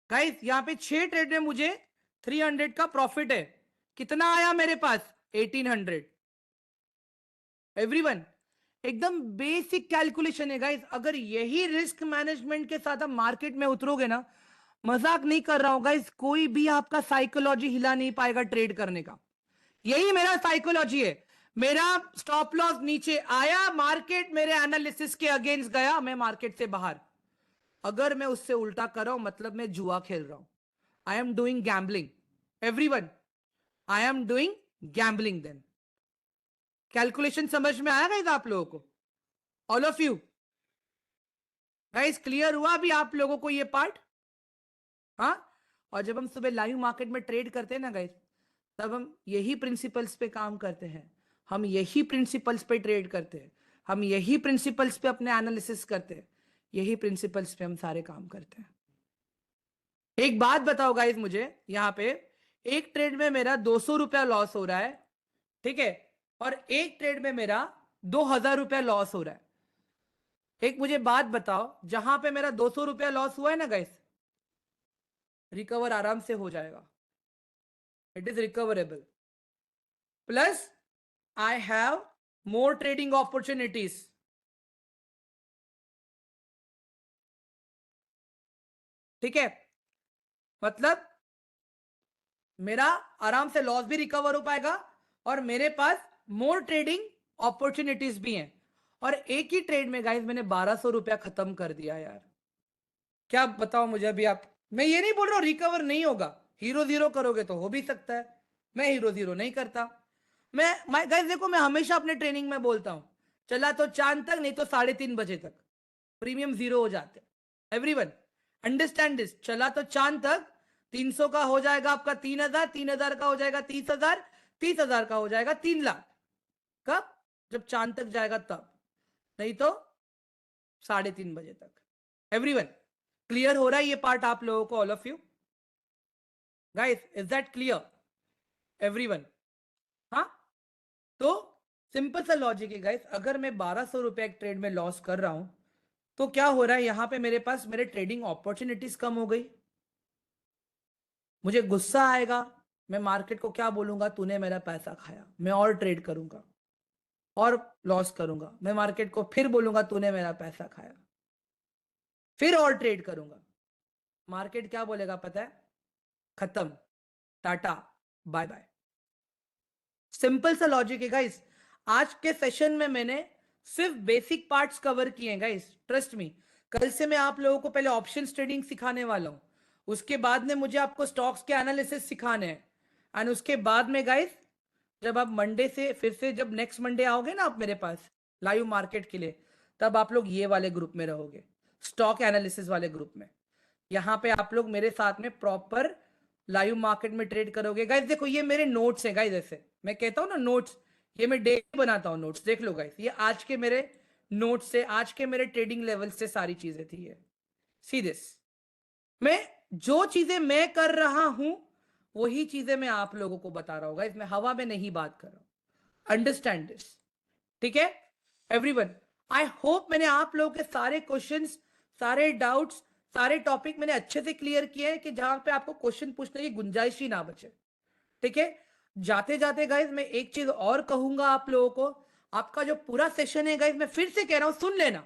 गाइस यहां पे 6 ट्रेड में मुझे 300 का प्रॉफिट है। कितना आया मेरे पास? 1800। एवरीवन, एकदम बेसिक कैलकुलेशन है गाइस। अगर यही रिस्क मैनेजमेंट के साथ आप मार्केट में उतरोगे ना, मजाक नहीं कर रहा हूं गाइस, कोई भी आपका साइकोलॉजी हिला नहीं पाएगा ट्रेड करने का। यही मेरा साइकोलॉजी है। मेरा स्टॉप लॉस नीचे आया, मार्केट मेरे एनालिसिस के अगेंस्ट गया, मैं मार्केट से बाहर। अगर मैं उससे उल्टा कर रहा हूं, मतलब मैं जुआ खेल रहा हूं। I am doing gambling. Everyone, I am doing gambling then. Calculation समझ में आया गाइस आप लोगों को? All of you guys, clear हुआ अभी आप लोगों को ये पार्ट? हाँ, और जब हम सुबह लाइव मार्केट में ट्रेड करते हैं ना गाइस, तब हम यही प्रिंसिपल्स पे काम करते हैं, हम यही प्रिंसिपल्स पे ट्रेड करते हैं, हम यही प्रिंसिपल्स पे अपने एनालिसिस करते हैं, यही प्रिंसिपल्स पे हम सारे काम करते हैं। एक बात बताओ गाइस मुझे, यहाँ पे एक ट्रेड में मेरा 200 रुपया लॉस हो रहा है, ठीक है, और एक ट्रेड में मेरा 2000 रुपया लॉस हो रहा है। एक मुझे बात बताओ, जहां पे मेरा 200 रुपया लॉस हुआ है ना गाइस, रिकवर आराम से हो जाएगा, it is recoverable, plus I have more trading opportunities. ठीक है, मतलब मेरा आराम से लॉस भी रिकवर हो पाएगा और मेरे पास मोर ट्रेडिंग अपॉर्चुनिटीज भी हैं। और एक ही ट्रेड में गाइस मैंने 1200 रुपया खत्म कर दिया यार। क्या बताओ मुझे अभी आप, मैं ये नहीं बोल रहा हूं रिकवर नहीं होगा, हीरो जीरो करोगे तो हो भी सकता है, मैं हीरो जीरो नहीं करता। मैं गाइस देखो, मैं हमेशा अपने ट्रेनिंग में बोलता हूं, चला तो चांद तक, नहीं तो 3:30 बजे तक प्रीमियम जीरो हो जाते हैं। एवरीवन अंडरस्टैंड दिस, चला तो चांद तक 300 का हो जाएगा आपका 3000, 3000 का हो जाएगा 30,000, 30,000 का हो जाएगा 3 लाख। कब? जब चांद तक जाएगा तब, नहीं तो 3:30 बजे तक। एवरीवन क्लियर हो रहा है ये पार्ट आप लोगों को, all of you guys, is that clear everyone? हाँ, तो सिंपल सा लॉजिक है गाइस, अगर मैं 1200 रुपए एक ट्रेड में लॉस कर रहा हूं तो क्या हो रहा है, यहां पे मेरे पास मेरे ट्रेडिंग अपॉर्चुनिटीज कम हो गई। मुझे गुस्सा आएगा, मैं मार्केट को क्या बोलूंगा, तूने मेरा पैसा खाया, मैं और ट्रेड करूंगा और लॉस करूंगा। मैं मार्केट को फिर बोलूंगा तूने मेरा पैसा खाया, फिर और ट्रेड करूंगा। मार्केट क्या बोलेगा पता है? खत्म, टाटा, बाय बाय। सिंपल सा लॉजिक है गाइस। आज के सेशन में मैंने सिर्फ बेसिक पार्ट्स कवर किए हैं गाइस, ट्रस्ट मी। कल से मैं आप लोगों को पहले ऑप्शन ट्रेडिंग सिखाने वाला हूं, उसके बाद में मुझे आपको स्टॉक्स के एनालिसिस सिखाने हैं, एंड उसके बाद में गाइस जब आप मंडे से फिर से, जब नेक्स्ट मंडे आओगे ना आप मेरे पास लाइव मार्केट के लिए, तब आप लोग ये वाले ग्रुप में रहोगे, स्टॉक एनालिसिस वाले ग्रुप में। यहाँ पे आप लोग मेरे साथ में प्रॉपर लाइव मार्केट में ट्रेड करोगे गाइस। देखो ये मेरे नोट्स हैं गाइस, ऐसे मैं कहता हूँ ना नोट्स, ये मैं डेली बनाता हूँ नोट्स, देख लो गाइस, ये आज के मेरे नोट्स से, आज के मेरे ट्रेडिंग लेवल से सारी चीजें थी ये। सी दिस, मैं जो चीजें मैं कर रहा हूं वही चीजें मैं आप लोगों को बता रहा हूँ गाइस, मैं हवा में नहीं बात कर रहा हूं। अंडरस्टैंड दिस, ठीक है एवरीवन? आई होप मैंने आप लोगों के सारे क्वेश्चंस, सारे डाउट्स, सारे टॉपिक मैंने अच्छे से क्लियर किए हैं कि जहां पे आपको क्वेश्चन पूछने की गुंजाइश ही ना बचे। ठीक है, जाते जाते गाइज मैं एक चीज और कहूंगा आप लोगों को, आपका जो पूरा सेशन है गाइज, मैं फिर से कह रहा हूं सुन लेना,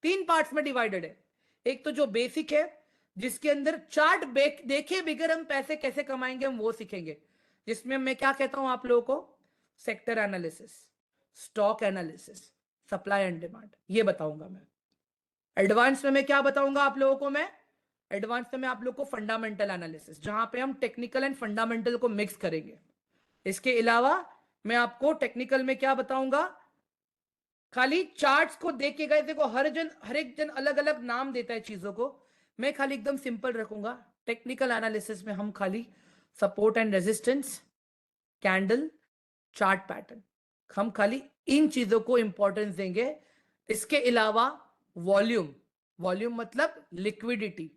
3 पार्ट्स में डिवाइडेड है। एक तो जो बेसिक है, जिसके अंदर चार्ट देखे बगैर हम पैसे कैसे कमाएंगे हम वो सीखेंगे, जिसमें मैं क्या कहता हूं आप लोगों को, sector analysis, stock analysis, supply and demand, ये बताऊंगा मैं। एडवांस में मैं क्या बताऊंगा आप लोगों को, मैं एडवांस में आप लोगों को फंडामेंटल एनालिसिस, जहां पे हम टेक्निकल एंड फंडामेंटल को मिक्स करेंगे। इसके अलावा मैं आपको टेक्निकल में क्या बताऊंगा, खाली चार्ट्स को देख के गए, देखो हर एक जन अलग अलग नाम देता है चीजों को, मैं खाली एकदम सिंपल रखूंगा। टेक्निकल एनालिसिस में हम खाली support and resistance, candle, chart pattern, हम खाली इन चीजों को इंपॉर्टेंस देंगे। इसके अलावा वॉल्यूम, वॉल्यूम मतलब लिक्विडिटी,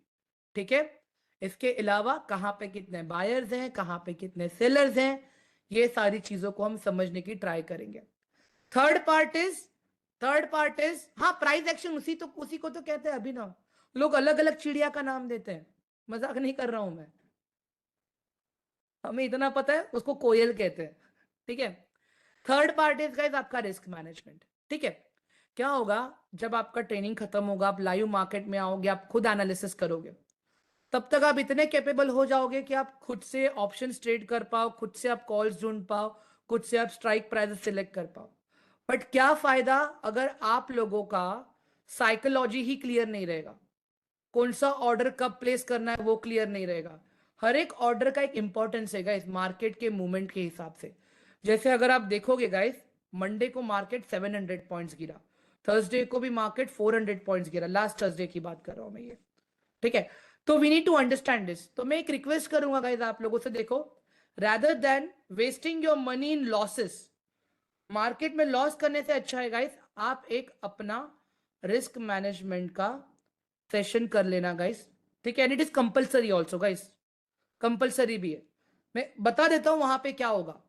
ठीक है, इसके अलावा कहां पे कितने बायर्स हैं, कहां पे कितने सेलर्स हैं, ये सारी चीजों को हम समझने की ट्राई करेंगे। थर्ड पार्ट इज, हाँ प्राइस एक्शन, उसी को तो कहते हैं अभिनव। लोग अलग अलग चिड़िया का नाम देते हैं, मजाक नहीं कर रहा हूं मैं, हमें इतना पता है उसको कोयल कहते हैं। ठीक है, थर्ड पार्ट इज गाइस आपका रिस्क मैनेजमेंट। ठीक है, क्या होगा जब आपका ट्रेनिंग खत्म होगा, आप लाइव मार्केट में आओगे, आप खुद एनालिसिस करोगे, तब तक आप इतने कैपेबल हो जाओगे कि आप खुद से ऑप्शन ट्रेड कर पाओ, खुद से आप कॉल्स ढूंढ पाओ, खुद से आप स्ट्राइक प्राइस सिलेक्ट कर पाओ। बट क्या फायदा अगर आप लोगों का साइकोलॉजी ही क्लियर नहीं रहेगा, कौन सा ऑर्डर कब प्लेस करना है वो क्लियर नहीं रहेगा। हर एक ऑर्डर का एक इंपॉर्टेंस है गाइस, मार्केट के मूवमेंट के हिसाब से। जैसे अगर आप देखोगे गाइस, मंडे को मार्केट 700 पॉइंट्स गिरा, थर्सडे को भी मार्केट 400 पॉइंट्स गिरा, लास्ट थर्सडे की बात कर रहा हूं मैं ये। ठीक है, तो we need to understand this. तो मैं एक रिक्वेस्ट करूंगा गाइज आप लोगों से, देखो, rather than wasting your money in losses, market में लॉस करने से अच्छा है गाइस आप एक अपना रिस्क मैनेजमेंट का सेशन कर लेना गाइस, ठीक है। And it is compulsory also guys, compulsory भी है। मैं बता देता हूं वहां पे क्या होगा।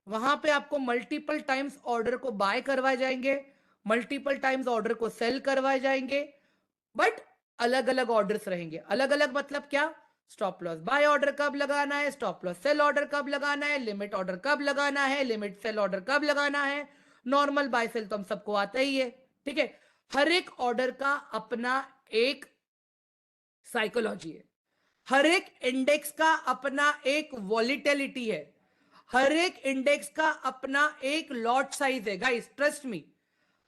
वहां पे आपको मल्टीपल टाइम्स ऑर्डर को बाय करवाए जाएंगे, मल्टीपल टाइम्स ऑर्डर को सेल करवाए जाएंगे, बट अलग अलग ऑर्डर्स रहेंगे। अलग अलग मतलब क्या? स्टॉप लॉस बाय ऑर्डर कब लगाना है, स्टॉप लॉस सेल ऑर्डर कब लगाना है, लिमिट ऑर्डर कब लगाना है, लिमिट सेल ऑर्डर कब लगाना है, नॉर्मल बाय सेल तो हम सबको आता ही है, ठीक है। हर एक ऑर्डर का अपना एक साइकोलॉजी है, हर एक इंडेक्स का अपना एक वॉलिटिलिटी है, हर एक इंडेक्स का अपना एक लॉट साइज है गाइस, ट्रस्ट मी।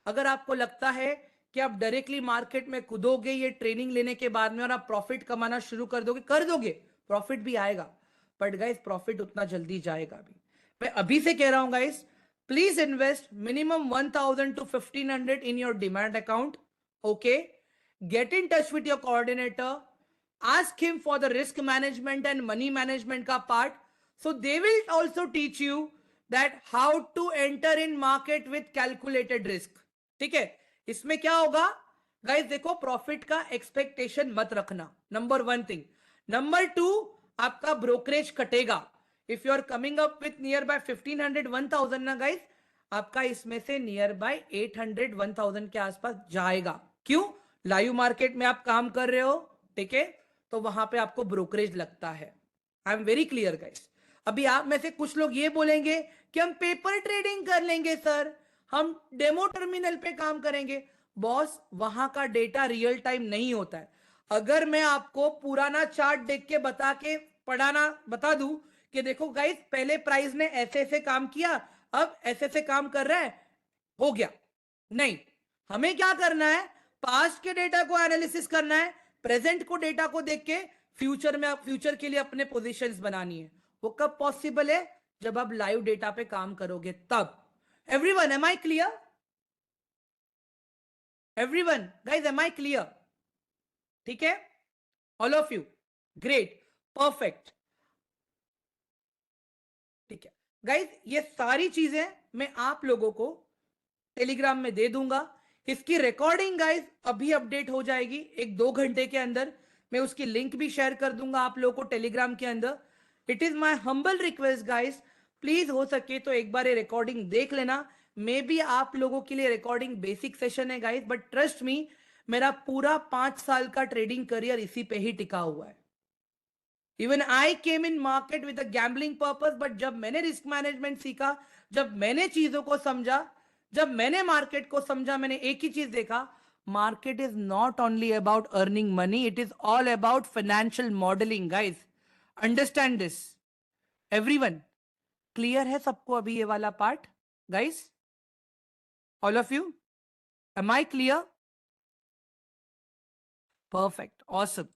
अगर आपको लगता है कि आप डायरेक्टली मार्केट में कूदोगे ये ट्रेनिंग लेने के बाद में और आप प्रॉफिट कमाना शुरू कर दोगे, कर दोगे, प्रॉफिट भी आएगा, बट गाइस प्रॉफिट उतना जल्दी जाएगा भी। मैं अभी से कह रहा हूं guys, please invest minimum 1000 to 1500 in your demand account, okay. Get in touch with your coordinator, ask him for the risk management and money management का part, so they will also teach you that how to enter in market with calculated risk, ठीक है। इसमें क्या होगा गाइस, देखो, प्रॉफिट का एक्सपेक्टेशन मत रखना, number one thing. Number two, आपका ब्रोकरेज कटेगा। If you are coming up with near by 1500 1000 ना गाइस, आपका इसमें से नियर बाय 800 1000 के आसपास जाएगा। क्यों? लाइव मार्केट में आप काम कर रहे हो, ठीक है, तो वहां पे आपको ब्रोकरेज लगता है। I am very clear guys. अभी आप में से कुछ लोग ये बोलेंगे कि हम पेपर ट्रेडिंग कर लेंगे सर, हम डेमो टर्मिनल पे काम करेंगे। बॉस, वहां का डेटा रियल टाइम नहीं होता है। अगर मैं आपको पुराना चार्ट देख के बता दूं कि देखो गाइस, पहले प्राइस ने ऐसे ऐसे काम किया, अब ऐसे ऐसे काम कर रहा है, हो गया, नहीं। हमें क्या करना है? पास्ट के डेटा को एनालिसिस करना है, प्रेजेंट को डेटा को देख के फ्यूचर के लिए अपने पोजीशंस बनानी है। वो कब पॉसिबल है? जब आप लाइव डेटा पे काम करोगे तब। Everyone, am I clear? Everyone guys, am I clear? ठीक है, all of you, great, perfect, ठीक है गाइज। ये सारी चीजें मैं आप लोगों को टेलीग्राम में दे दूंगा। इसकी रिकॉर्डिंग गाइज अभी अपडेट हो जाएगी 1-2 घंटे के अंदर। मैं उसकी लिंक भी शेयर कर दूंगा आप लोगों को टेलीग्राम के अंदर। It is my humble request guys, please हो सके तो एक बार ये रिकॉर्डिंग देख लेना। मे बी आप लोगों के लिए रिकॉर्डिंग बेसिक सेशन है गाइज, बट ट्रस्ट मी, मेरा पूरा 5 साल का ट्रेडिंग करियर इसी पे ही टिका हुआ है। Even I came in market with a gambling purpose, but जब मैंने रिस्क मैनेजमेंट सीखा, जब मैंने चीजों को समझा, जब मैंने मार्केट को समझा, मैंने एक ही चीज देखा, market is not only about earning money, it is all about financial modelling guys. Understand this everyone. Clear है सबको अभी ये वाला part guys? All of you, am I clear? Perfect, awesome.